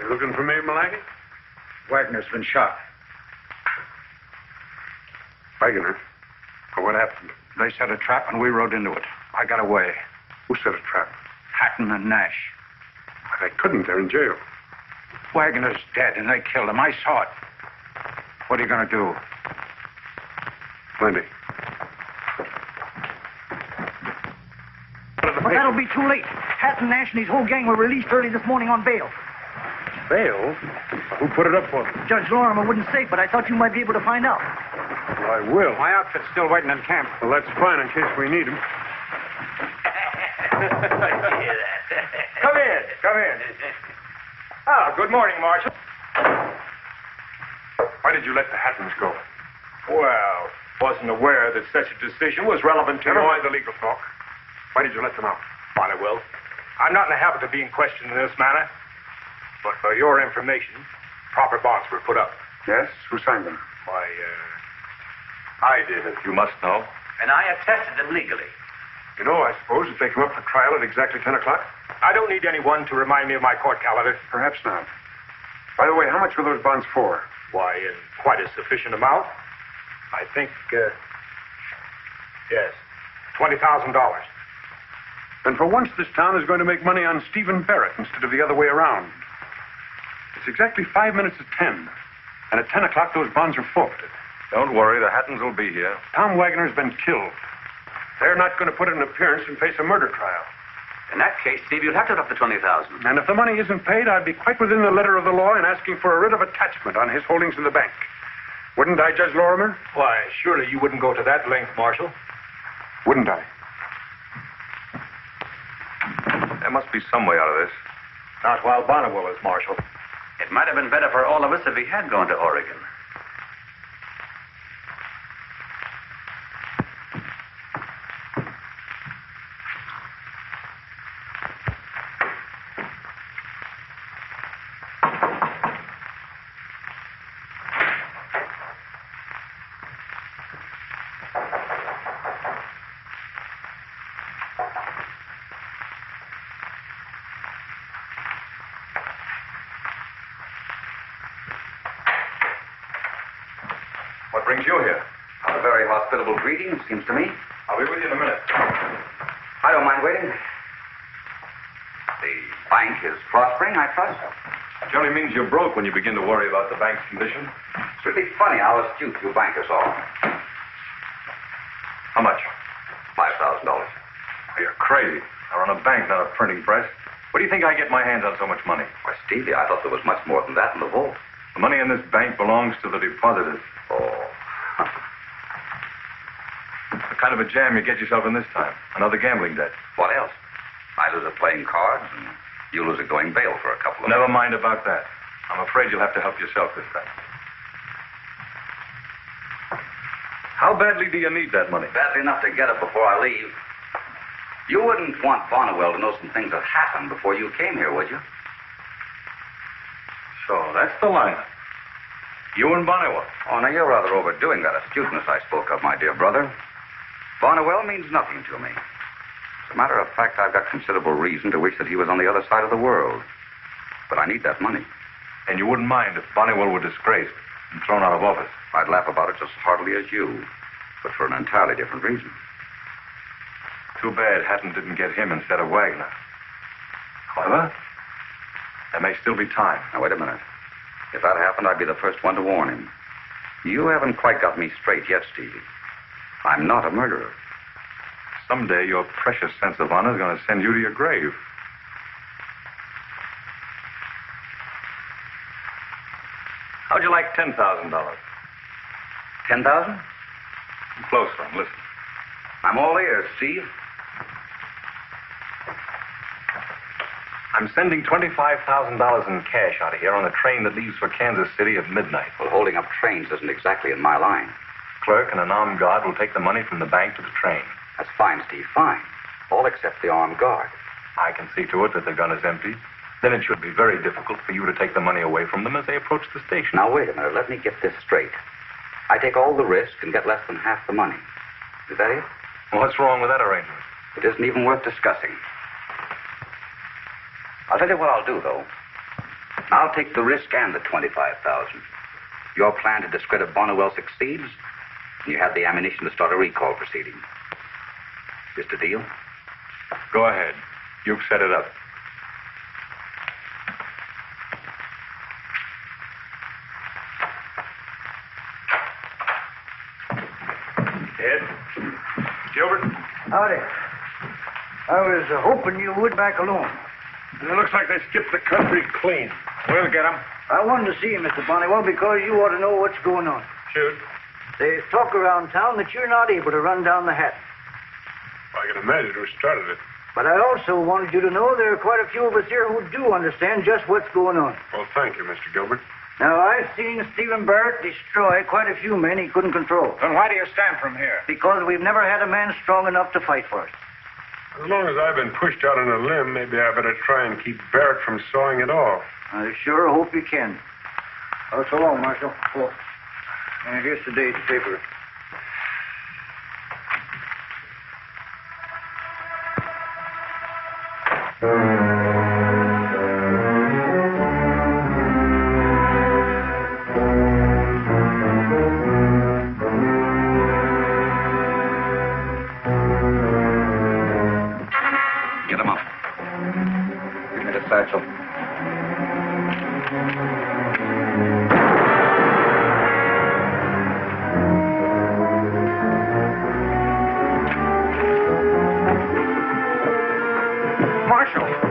you looking for me, Malachi? Wagner's been shot. Wagner? Well, what happened? They set a trap and we rode into it. I got away. Who set a trap? Hatton and Nash. They couldn't. They're in jail. Wagner's dead and they killed him. I saw it. What are you going to do? Plenty. But that'll be too late. Hatton, Nash, and his whole gang were released early this morning on bail. Bail? Who put it up for them? Judge Lorimer wouldn't say, but I thought you might be able to find out. Well, I will. My outfit's still waiting in camp. Well, that's fine in case we need him. Come in. Ah, good morning, Marshal. Why did you let the Hattons go? Well, wasn't aware that such a decision was relevant to... Never mind the legal talk. Why did you let them out? Bonnewell, I'm not in the habit of being questioned in this manner. But for your information, proper bonds were put up. Yes? Who signed them? Why, I did, as you must know. And I attested them legally. You know, I suppose, if they come up for trial at exactly 10 o'clock? I don't need anyone to remind me of my court calendar. Perhaps not. By the way, how much were those bonds for? Why, in quite a sufficient amount. I think, yes, $20,000. Then for once, this town is going to make money on Stephen Barrett instead of the other way around. It's exactly 5 minutes to 10. And at 10 o'clock, those bonds are forfeited. Don't worry, the Hattons will be here. Tom Wagner's been killed. They're not going to put in an appearance and face a murder trial. In that case, Steve, you'll have to up the $20,000. And if the money isn't paid, I'd be quite within the letter of the law in asking for a writ of attachment on his holdings in the bank. Wouldn't I, Judge Lorimer? Why, surely you wouldn't go to that length, Marshal. Wouldn't I? There must be some way out of this. Not while Bonnewell is Marshal. It might have been better for all of us if he had gone to Oregon. brings you here? A very hospitable greeting, it seems to me. I'll be with you in a minute. I don't mind waiting. The bank is prospering, I trust. It only means you're broke when you begin to worry about the bank's condition. It's really funny how astute you bankers are. How much? $5,000. You're crazy. I run a bank, not a printing press. Where do you think I get my hands on so much money? Why, Stevie, I thought there was much more than that in the vault. The money in this bank belongs to the depositors. Oh. What kind of a jam you get yourself in this time? Another gambling debt. What else? I lose it playing cards, and you lose it going bail for a couple of Never mind about that. I'm afraid you'll have to help yourself this time. How badly do you need that money? Badly enough to get it before I leave. You wouldn't want Bonnewell to know some things that happened before you came here, would you? So that's the lineup. You and Bonnewell. Oh, now you're rather overdoing that astuteness I spoke of, my dear brother. Bonnewell means nothing to me. As a matter of fact, I've got considerable reason to wish that he was on the other side of the world. But I need that money. And you wouldn't mind if Bonnewell were disgraced and thrown out of office? I'd laugh about it just as heartily as you, but for an entirely different reason. Too bad Hatton didn't get him instead of Wagner. However, there may still be time. Now, wait a minute. If that happened, I'd be the first one to warn him. You haven't quite got me straight yet, Stevie. I'm not a murderer. Someday your precious sense of honor is going to send you to your grave. How'd you like $10,000? 10,000? Close, son. Listen. I'm all ears, Steve. I'm sending $25,000 in cash out of here on a train that leaves for Kansas City at midnight. Well, holding up trains isn't exactly in my line. Clerk and an armed guard will take the money from the bank to the train. That's fine, Steve, fine. All except the armed guard. I can see to it that the gun is empty. Then it should be very difficult for you to take the money away from them as they approach the station. Now, wait a minute. Let me get this straight. I take all the risk and get less than half the money. Is that it? Well, what's wrong with that arrangement? It isn't even worth discussing. I'll tell you what I'll do, though. I'll take the risk and the $25,000. Your plan to discredit Bonnewell succeeds, and you have the ammunition to start a recall proceeding. Just a deal? Go ahead. You've set it up. Ed? Gilbert? Howdy. I was hoping you would back alone. It looks like they skipped the country clean. We'll get them. I wanted to see you, Mr. Bonnewell, because you ought to know what's going on. Shoot. There's talk around town that you're not able to run down the hat. I can imagine who started it. But I also wanted you to know there are quite a few of us here who do understand just what's going on. Well, thank you, Mr. Gilbert. Now, I've seen Stephen Barrett destroy quite a few men he couldn't control. Then why do you stand from here? Because we've never had a man strong enough to fight for us. As long as I've been pushed out on a limb, maybe I better try and keep Barrett from sawing it off. I sure hope you can. Oh, so long, Marshal. Oh. And here's today's paper. Get him up. Give me the satchel.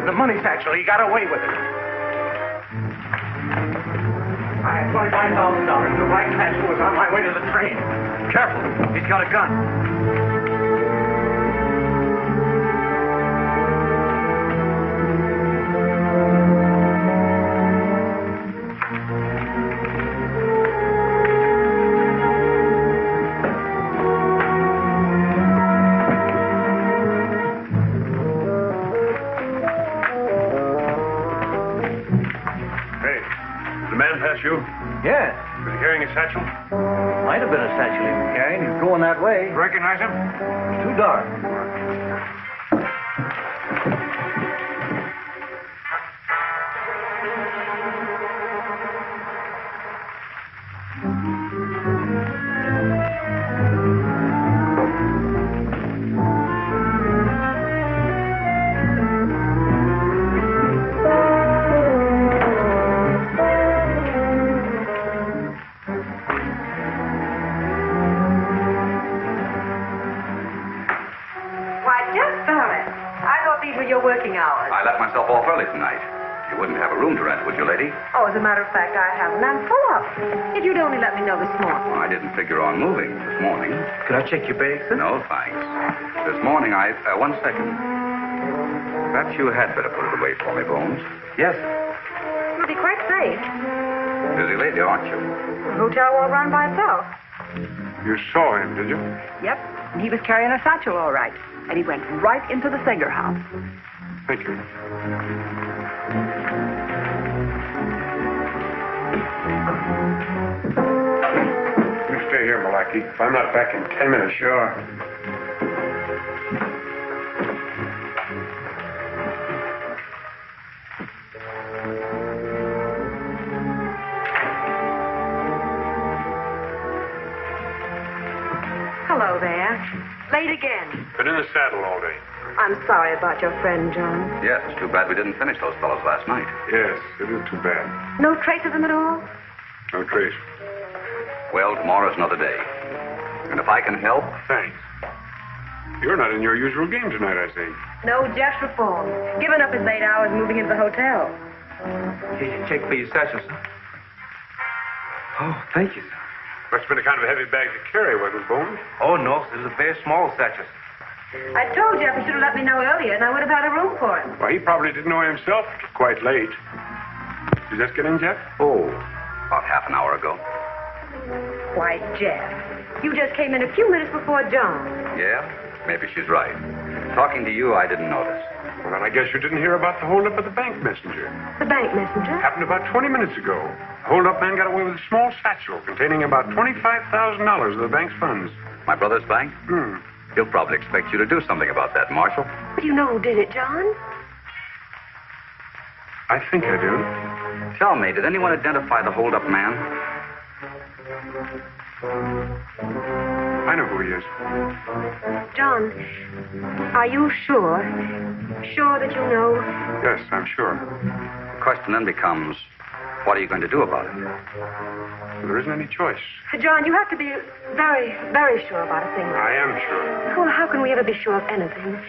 The money satchel. He got away with it. I had $25,000. The right satchel was on my way to the train. Careful. He's got a gun. You? Yes. Was he carrying a satchel? Might have been a satchel he was carrying. He's going that way. Recognize him? Too dark. your working hours? I let myself off early tonight. You wouldn't have a room to rent, would you, lady? Oh, as a matter of fact, I haven't. I'm full up. If you'd only let me know this morning. Well, I didn't figure on moving this morning. Could I check your bag, sir? No, thanks. This morning, one second. Perhaps you had better put it away for me, Bones. Yes, sir. It'll be quite safe. Busy lady, aren't you? The hotel won't run by itself. You saw him, did you? Yep. And he was carrying a satchel all right. And he went right into the Sager house. Thank you. You stay here, Malachi. If I'm not back in 10 minutes. Sure. Hello there. Late again. Been in the saddle all day. I'm sorry about your friend, John. Yes, it's too bad we didn't finish those fellows last night. Yes, it is too bad. No trace of them at all? No trace. Well, tomorrow's another day. And if I can help... Thanks. You're not in your usual game tonight, I see. No, Jeff's reformed. Given up his late hours moving into the hotel. Here's your check for your satchel, sir. Oh, thank you, sir. Must have been a kind of a heavy bag to carry, wasn't it, Bones? Oh, no, it was a very small satchel, sir. I told Jeff he should have let me know earlier, and I would have had a room for him. Well, he probably didn't know himself. It's quite late. Did you just get in, Jeff? Oh, about half an hour ago. Why, Jeff, you just came in a few minutes before John. Yeah? Maybe she's right. Talking to you, I didn't notice. Well, then I guess you didn't hear about the holdup of the bank messenger. The bank messenger? Happened about 20 minutes ago. The holdup man got away with a small satchel containing about $25,000 of the bank's funds. My brother's bank? He'll probably expect you to do something about that, Marshal. But you know who did it, John? I think I do. Tell me, did anyone identify the holdup man? I know who he is. John, are you sure? Sure that you know? Yes, I'm sure. The question then becomes, what are you going to do about it? Well, there isn't any choice. John, you have to be very, very sure about a thing. I am sure. Well, how can we ever be sure of anything?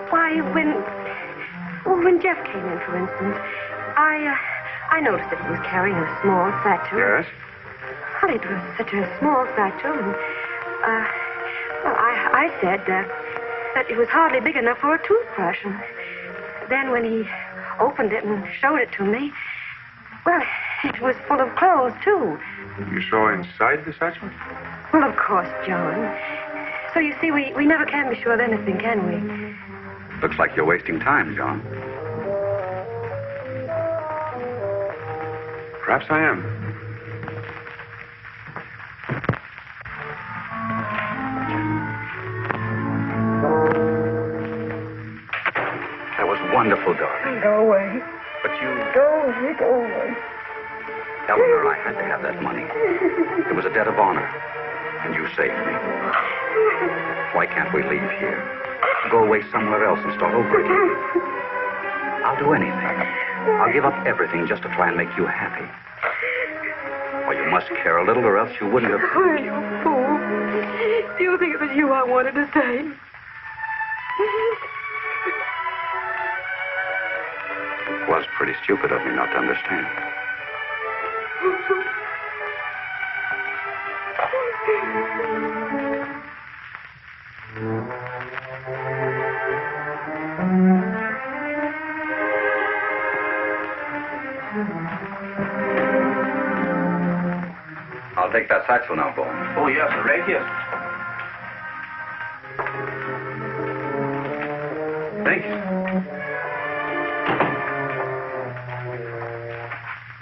Why, when Jeff came in, for instance, I noticed that he was carrying a small satchel. Yes? Well, it was such a small satchel, and, I said that it was hardly big enough for a toothbrush. And then when he opened it and showed it to me, well, it was full of clothes, too. You saw inside the satchel? Well, of course, John. So you see, we never can be sure of anything, can we? Looks like you're wasting time, John. Perhaps I am. That was wonderful, darling. Go away. But you... Go away, go away. Eleanor, I had to have that money. It was a debt of honor. And you saved me. Why can't we leave here? Go away somewhere else and start over again. I'll do anything. I'll give up everything just to try and make you happy. Well, you must care a little, or else you wouldn't have... Oh, you fool. Do you think it was you I wanted to save? It was pretty stupid of me not to understand. I'll take that satchel now, Bones. Oh, yes, sir. Right here. Thank you.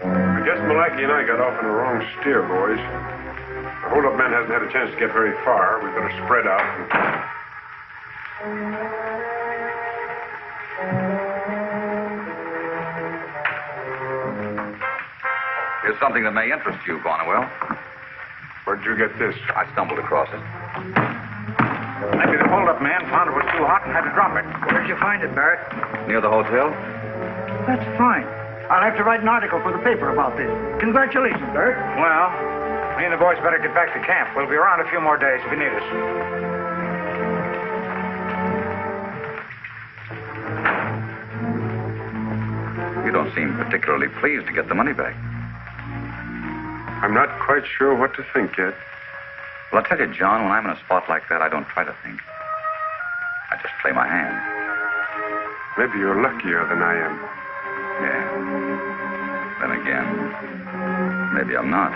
I guess Malachi and I got off on a wrong steer, boys. The hold-up man hasn't had a chance to get very far. We better spread out. Here's something that may interest you, Barnwell. Where'd you get this? I stumbled across it. Maybe the hold-up man found it was too hot and had to drop it. Where'd you find it, Barrett? Near the hotel? That's fine. I'll have to write an article for the paper about this. Congratulations, Barrett. Well, me and the boys better get back to camp. We'll be around a few more days if you need us. You don't seem particularly pleased to get the money back. I'm not quite sure what to think yet. Well, I'll tell you, John, when I'm in a spot like that, I don't try to think. I just play my hand. Maybe you're luckier than I am. Yeah. Then again, maybe I'm not.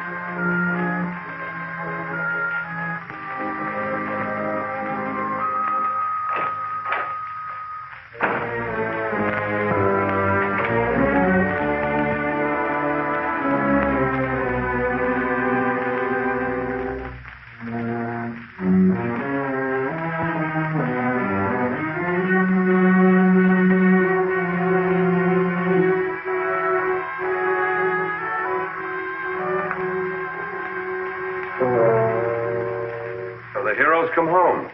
Come home.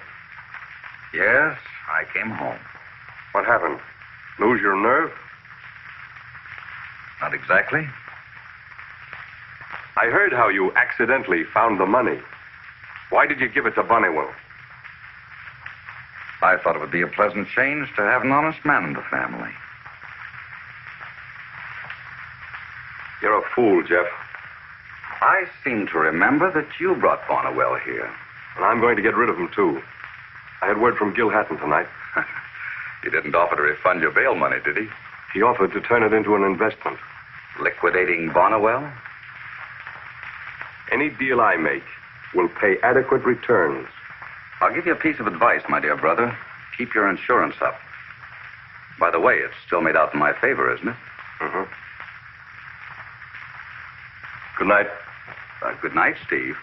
Yes, I came home. What happened? Lose your nerve? Not exactly. I heard how you accidentally found the money. Why did you give it to Bonnewell? I thought it would be a pleasant change to have an honest man in the family. You're a fool, Jeff. I seem to remember that you brought Bonnewell here. And I'm going to get rid of him, too. I had word from Gil Hatton tonight. He didn't offer to refund your bail money, did he? He offered to turn it into an investment. Liquidating Bonnewell? Any deal I make will pay adequate returns. I'll give you a piece of advice, my dear brother. Keep your insurance up. By the way, it's still made out in my favor, isn't it? Mm-hmm. Good night. Good night, Steve.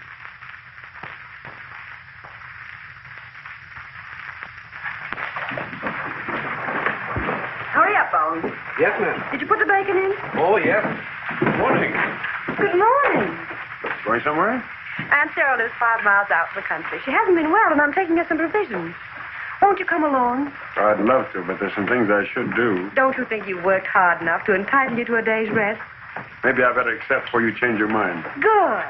Hurry up, Bones. Yes, ma'am. Did you put the bacon in? Oh, yes. Good morning. Good morning. Going somewhere? Aunt Sarah lives 5 miles out in the country. She hasn't been well, and I'm taking her some provisions. Won't you come along? I'd love to, but there's some things I should do. Don't you think you've worked hard enough to entitle you to a day's rest? Maybe I better accept before you change your mind. Good.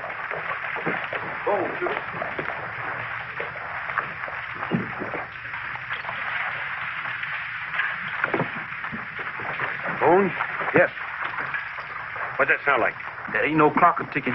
Bones? Yes. What'd that sound like? There ain't no clock ticking.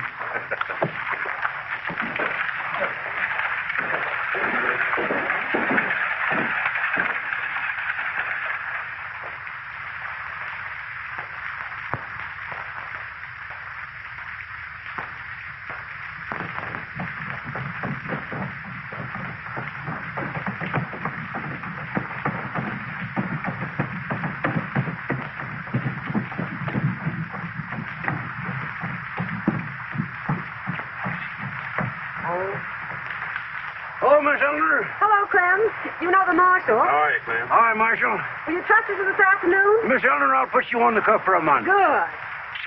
Hello, Miss Elder. Hello, Clem. You know the marshal? How are you, Clem? All right, Marshal. Will you trust us this afternoon? Miss Elder, I'll put you on the cuff for a month. Good.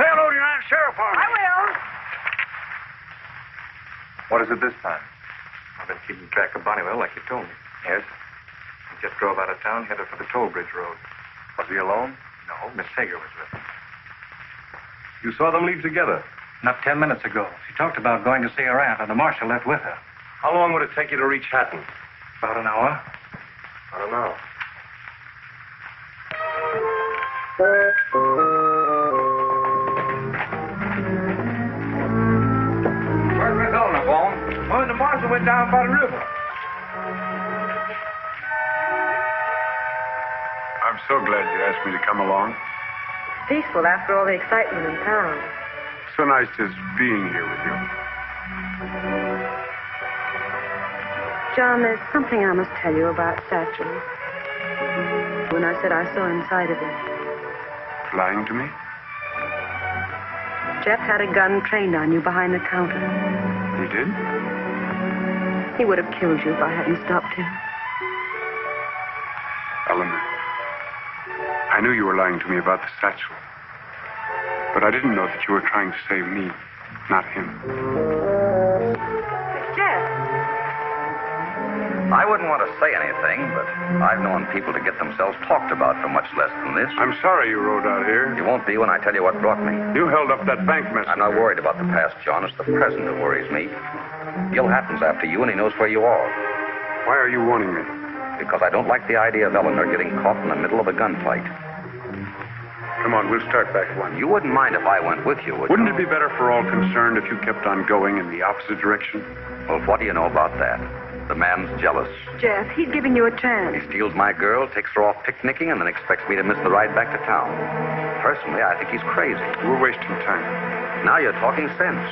Say hello to your Aunt Sarah for me. I will. What is it this time? I've been keeping track of Bonnewell like you told me. Yes. He just drove out of town, headed for the toll bridge road. Was he alone? No, Miss Sager was with him. You saw them leave together? Not 10 minutes ago. She talked about going to see her aunt, and the marshal left with her. How long would it take you to reach Hatton? About an hour. I don't know. Where's Miss Eleanor, Bone? Oh, the marshal went down by the river. I'm so glad you asked me to come along. Peaceful after all the excitement in town. So nice just being here with you. John, there's something I must tell you about Satchel. When I said I saw inside of him. Lying to me? Jeff had a gun trained on you behind the counter. He did? He would have killed you if I hadn't stopped him. Eleanor, I knew you were lying to me about the satchel. But I didn't know that you were trying to save me, not him. Jeff. I wouldn't want to say anything, but I've known people to get themselves talked about for much less than this. I'm sorry you rode out here. You won't be when I tell you what brought me. You held up that bank messenger. I'm not worried about the past, John. It's the present that worries me. Gil Hatton's after you, and he knows where you are. Why are you warning me? Because I don't like the idea of Eleanor getting caught in the middle of a gunfight. Come on, we'll start back at one. You wouldn't mind if I went with you, would Wouldn't you? it be better for all concerned if you kept on going in the opposite direction? Well, what do you know about that? The man's jealous. Jeff, he's giving you a chance. He steals my girl, takes her off picnicking, and then expects me to miss the ride back to town. Personally, I think he's crazy. We're wasting time. Now you're talking sense.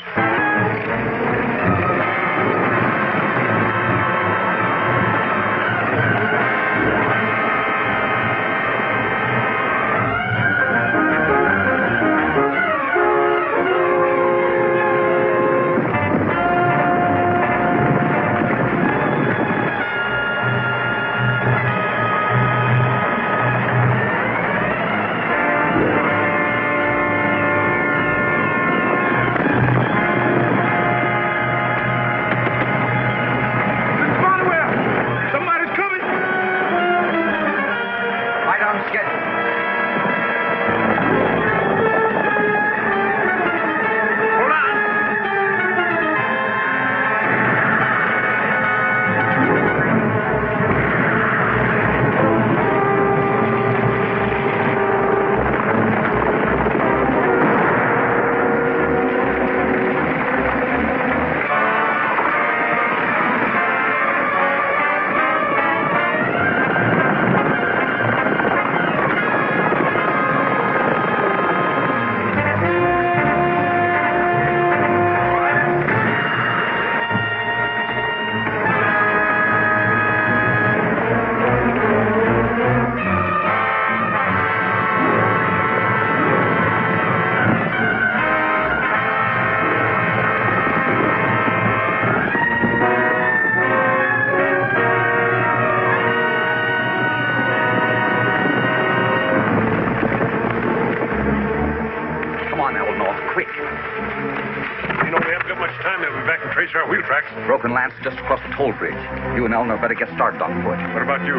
Our wheel tracks. Broken Lance just across the toll bridge. You and Eleanor better get started on foot. What about you?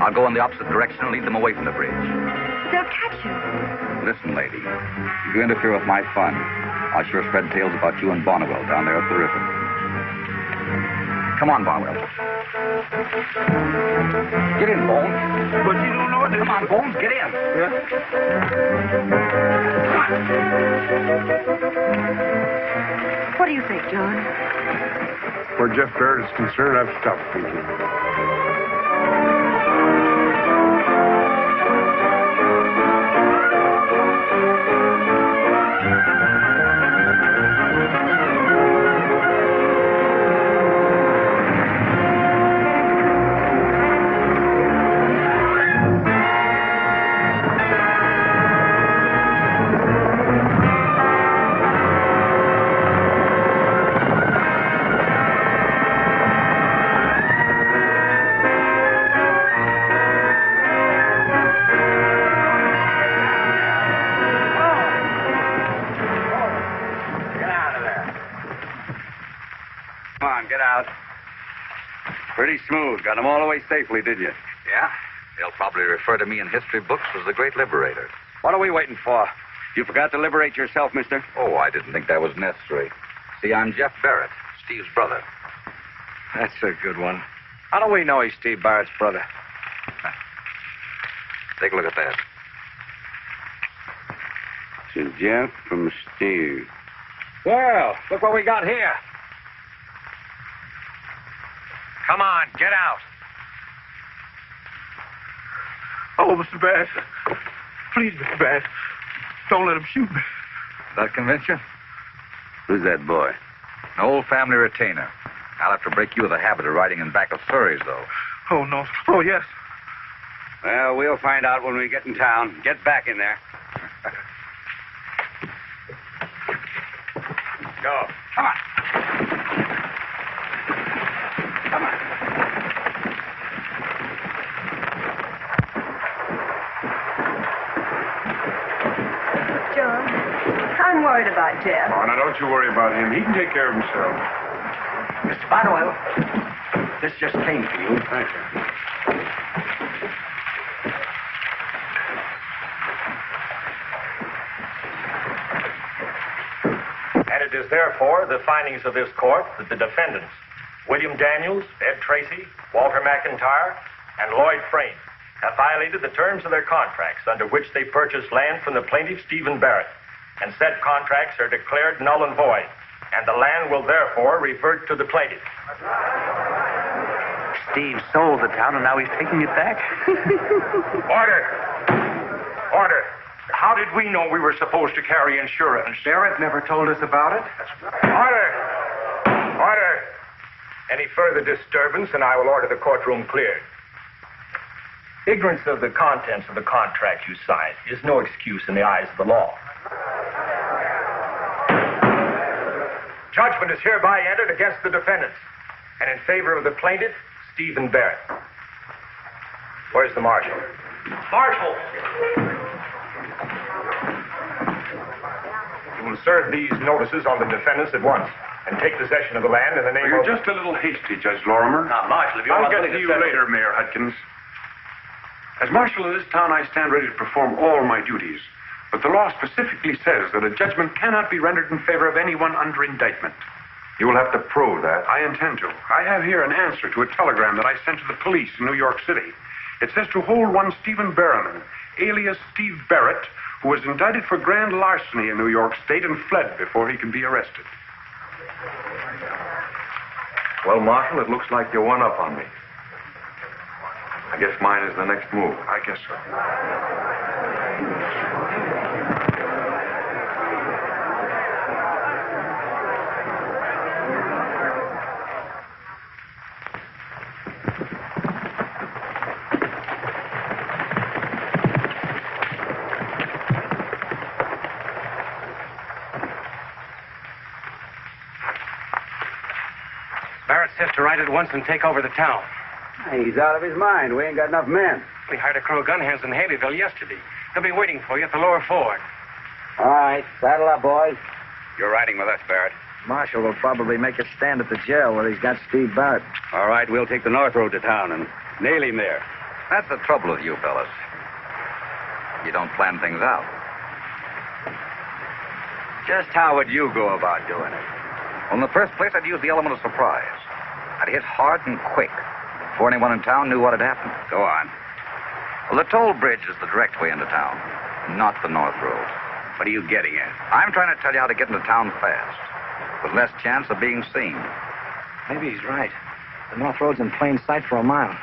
I'll go in the opposite direction and lead them away from the bridge. They'll catch you. Listen, lady. If you interfere with my fun, I'll sure spread tales about you and Bonnewell down there at the river. Come on, Bonnewell. Get in, Bones. But you don't know what to... Come on, Bones, get in. Yeah? Come on. What do you think, John? Where Jeff Barrett is concerned, I've stopped thinking. Pretty smooth. Got them all away safely, did you? Yeah? They'll probably refer to me in history books as the great liberator. What are we waiting for? You forgot to liberate yourself, mister? Oh, I didn't think that was necessary. See, I'm Jeff Barrett, Steve's brother. That's a good one. How do we know he's Steve Barrett's brother? Take a look at that. To Jeff from Steve. Well, look what we got here. Come on, get out. Oh, Mr. Bass. Please, Mr. Bass. Don't let him shoot me. That convince you? Who's that boy? An old family retainer. I'll have to break you of the habit of riding in back of surreys, though. Oh, no. Oh, yes. Well, we'll find out when we get in town. Get back in there. Go. Come on. Come on. John, I'm worried about Jeff. Oh, now don't you worry about him. He can take care of himself. Mr. Bonnewell, this just came for you. Thank you. And it is therefore the findings of this court that the defendants, William Daniels, Ed Tracy, Walter McIntyre, and Lloyd Frame, have violated the terms of their contracts under which they purchased land from the plaintiff, Stephen Barrett, and said contracts are declared null and void, and the land will therefore revert to the plaintiff. Steve sold the town, and now he's taking it back. Order! Order! How did we know we were supposed to carry insurance? Barrett never told us about it. Order! Order! Any further disturbance, and I will order the courtroom cleared. Ignorance of the contents of the contract you signed is no excuse in the eyes of the law. Judgment is hereby entered against the defendants and in favor of the plaintiff, Stephen Barrett. Where's the marshal? Marshal! You will serve these notices on the defendants at once and take possession of the land in the name You're of... just a little hasty, Judge Lorimer. Now, Marshal, if you I'll want get to to you later, Mayor Hudkins. As marshal of this town, I stand ready to perform all my duties. But the law specifically says that a judgment cannot be rendered in favor of anyone under indictment. You will have to prove that. I intend to. I have here an answer to a telegram that I sent to the police in New York City. It says to hold one Stephen Barrowman, alias Steve Barrett, who was indicted for grand larceny in New York State and fled before he can be arrested. Well, Marshal, it looks like you won up on me. I guess mine is the next move. I guess so. Barrett says to ride at once and take over the town. He's out of his mind. We ain't got enough men. We hired a crew of gun hands in Haleyville yesterday. They'll be waiting for you at the lower ford. All right, saddle up, boys. You're riding with us, Barrett. Marshal will probably make a stand at the jail where he's got Steve Barrett. All right, we'll take the north road to town and nail him there. That's the trouble with you fellas. You don't plan things out. Just how would you go about doing it? Well, in the first place, I'd use the element of surprise. I'd hit hard and quick before anyone in town knew what had happened. Go on. Well, the toll bridge is the direct way into town, not the north road. What are you getting at? I'm trying to tell you how to get into town fast, with less chance of being seen. Maybe he's right. The north road's in plain sight for a mile.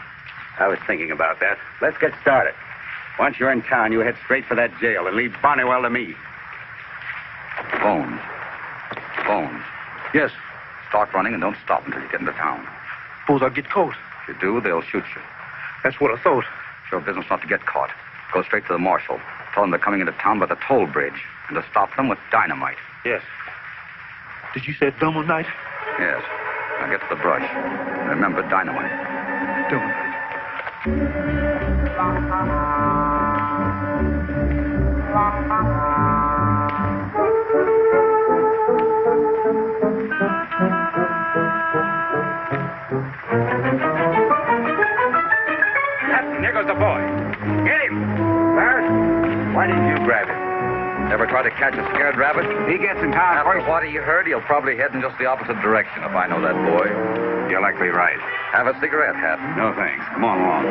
I was thinking about that. Let's get started. Once you're in town, you head straight for that jail and leave Barnywell to me. Bones. Bones. Yes. Start running and don't stop until you get into town. Suppose I'll get caught. If you do, they'll shoot you. That's what I thought. It's your business not to get caught. Go straight to the marshal. Tell them they're coming into town by the toll bridge and to stop them with dynamite. Yes. Did you say dynamite? Yes. Now get to the brush. Remember dynamite. Captain, there goes the boy. Get him. Barrett, why didn't you grab him? Ever try to catch a scared rabbit? He gets in town After first. what he heard, he'll probably head in just the opposite direction if I know that boy. You're likely right. Have a cigarette, Hat? No, thanks. Come on along.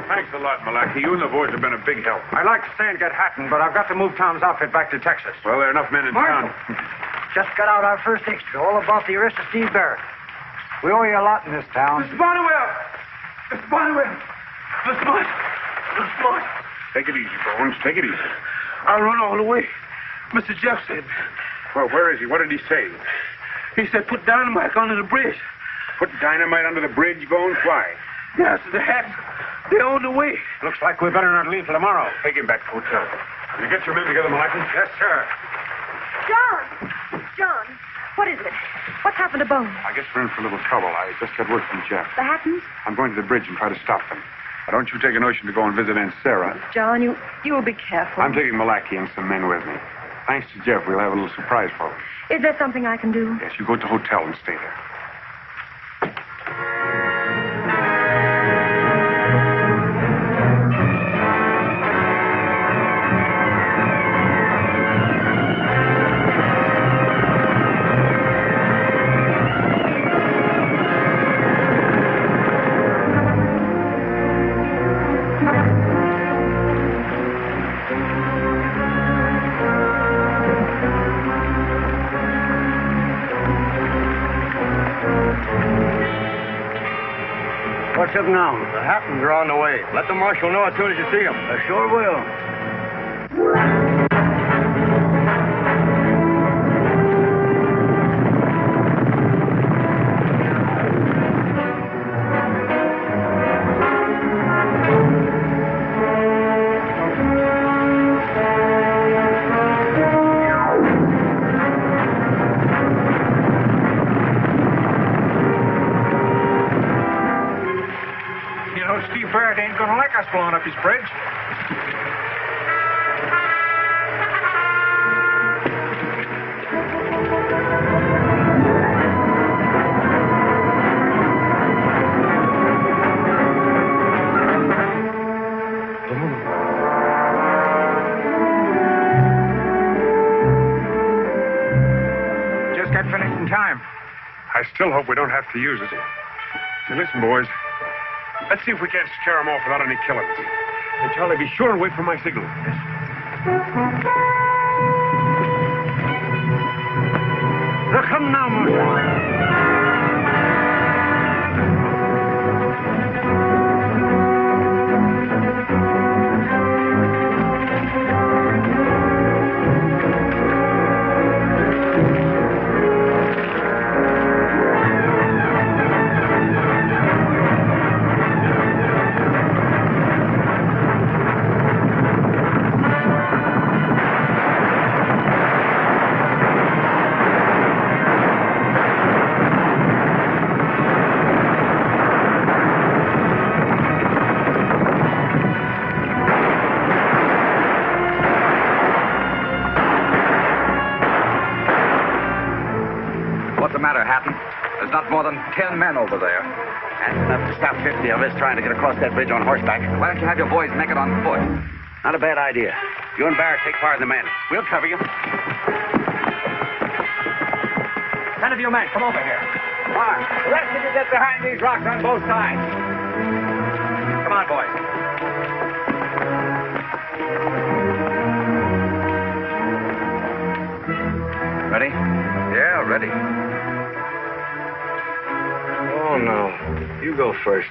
Thanks a lot, Malachi. You and the boys have been a big help. I'd like to stay and get Hatton, but I've got to move Tom's outfit back to Texas. Well, there are enough men in town. Just got out our first extra, all about the arrest of Steve Barrett. We owe you a lot in this town. Mr. Barnwell! Mr. Barnwell! Mr. Marshal! Mr. Marshal! Take it easy, Bones. Take it easy. I run all the way. Mr. Jeff said. Well, where is he? What did he say? He said put dynamite under the bridge. Put dynamite under the bridge, Bones? Why? Yes, the hats. They're on the way. Looks like we better not leave till tomorrow. Take him back to the hotel. You get your men together, Malachi? Yes, sir. John, what is it? What's happened to Bones? I guess we're in for a little trouble. I just got word from Jeff. The Hattons? I'm going to the bridge and try to stop them. Now, don't you take a notion to go and visit Aunt Sarah. John, you'll be careful. I'm taking Malachi and some men with me. Thanks to Jeff, we'll have a little surprise for them. Is there something I can do? Yes, you go to the hotel and stay there. What's up now? The Hattons are on the way. Let the marshal know as soon as you see them. I sure will. You know, Steve Barrett ain't gonna like us blowing up his bridge. Just got finished in time. I still hope we don't have to use it. Now, listen, boys. Let's see if we can't scare them off without any killings. And Charlie, be sure and wait for my signal. They're coming now, Marshal. What's the matter, Hatton? There's not more than 10 men over there. That's enough to stop 50 of us trying to get across that bridge on horseback. Why don't you have your boys make it on foot? Not a bad idea. You and Barrett take part in the men. We'll cover you. 10 of you men, come over here. Come on. The rest of you get behind these rocks on both sides. Come on, boys. Ready? Yeah, ready. Oh, no. You go first.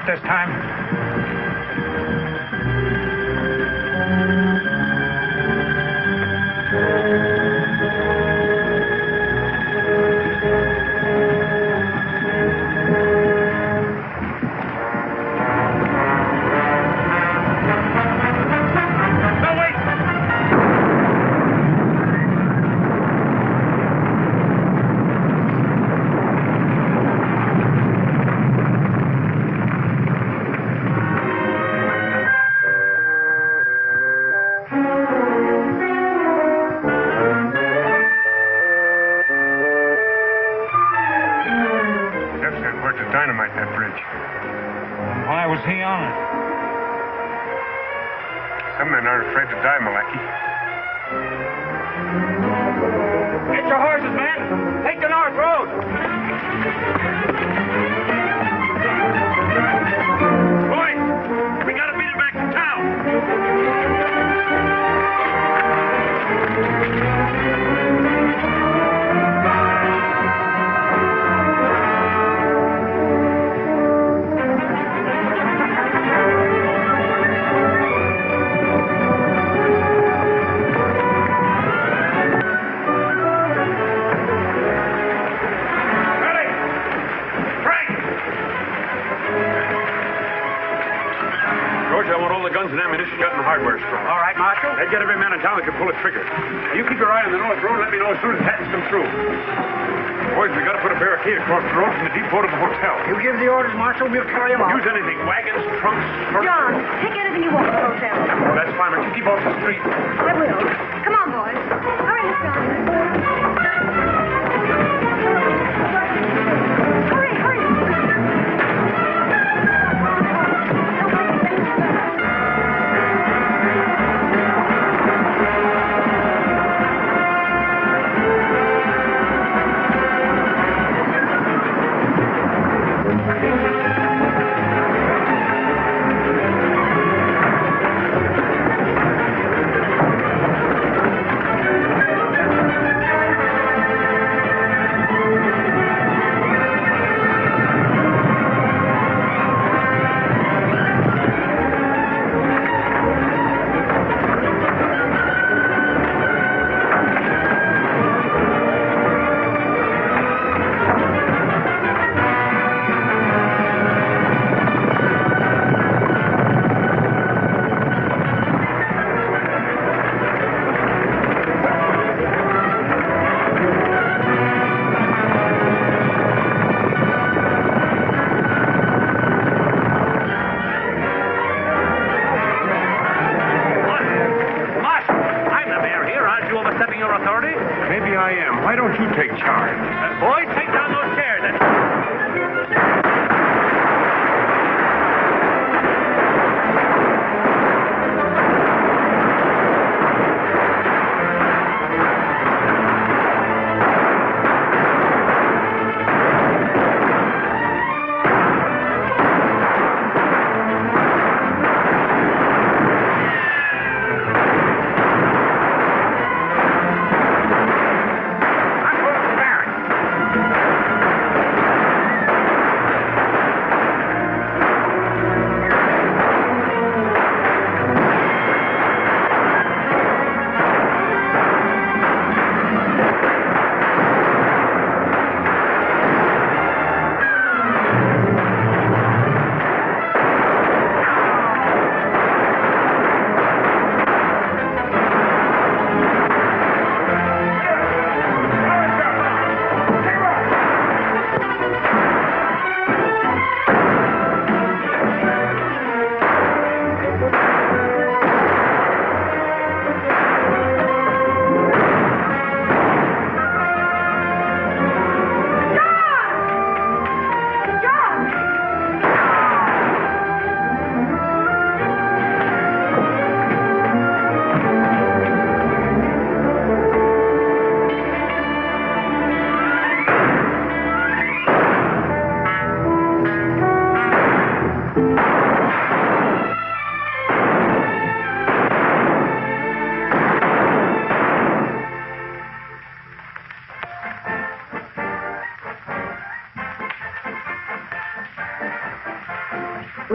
foot this time. Dynamite that bridge. Why was he on it? Some men aren't afraid to die, Malachi. Get your horses, man. Take the north road. Boys, we gotta beat him back to town. Guns and ammunition got in the hardware store. All right, Marshal. They get every man in town that can pull a trigger. You keep your eye on the north road and let me know as soon as Hatton's come through. Boys, we got to put a barricade across the road from the depot to the hotel. You give the orders, Marshal. We'll carry them out. Use anything. Wagons, trunks, John, take anything you want to the hotel. Oh, that's fine, but you keep off the street. I will. Come on, boys. Hurry, Miss Johnson. Hurry, hurry.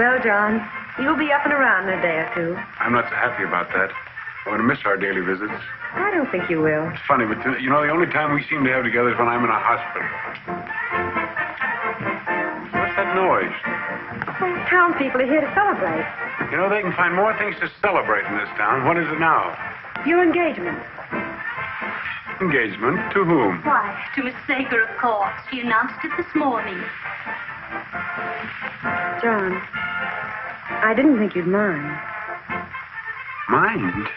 Well, John, you'll be up and around in a day or two. I'm not so happy about that. I'm going to miss our daily visits. I don't think you will. It's funny, but the only time we seem to have together is when I'm in a hospital. What's that noise? Well, townspeople are here to celebrate. They can find more things to celebrate in this town. What is it now? Your engagement. Engagement? To whom? Why, to Miss Sager, of course. She announced it this morning. John, I didn't think you'd mind. Mind?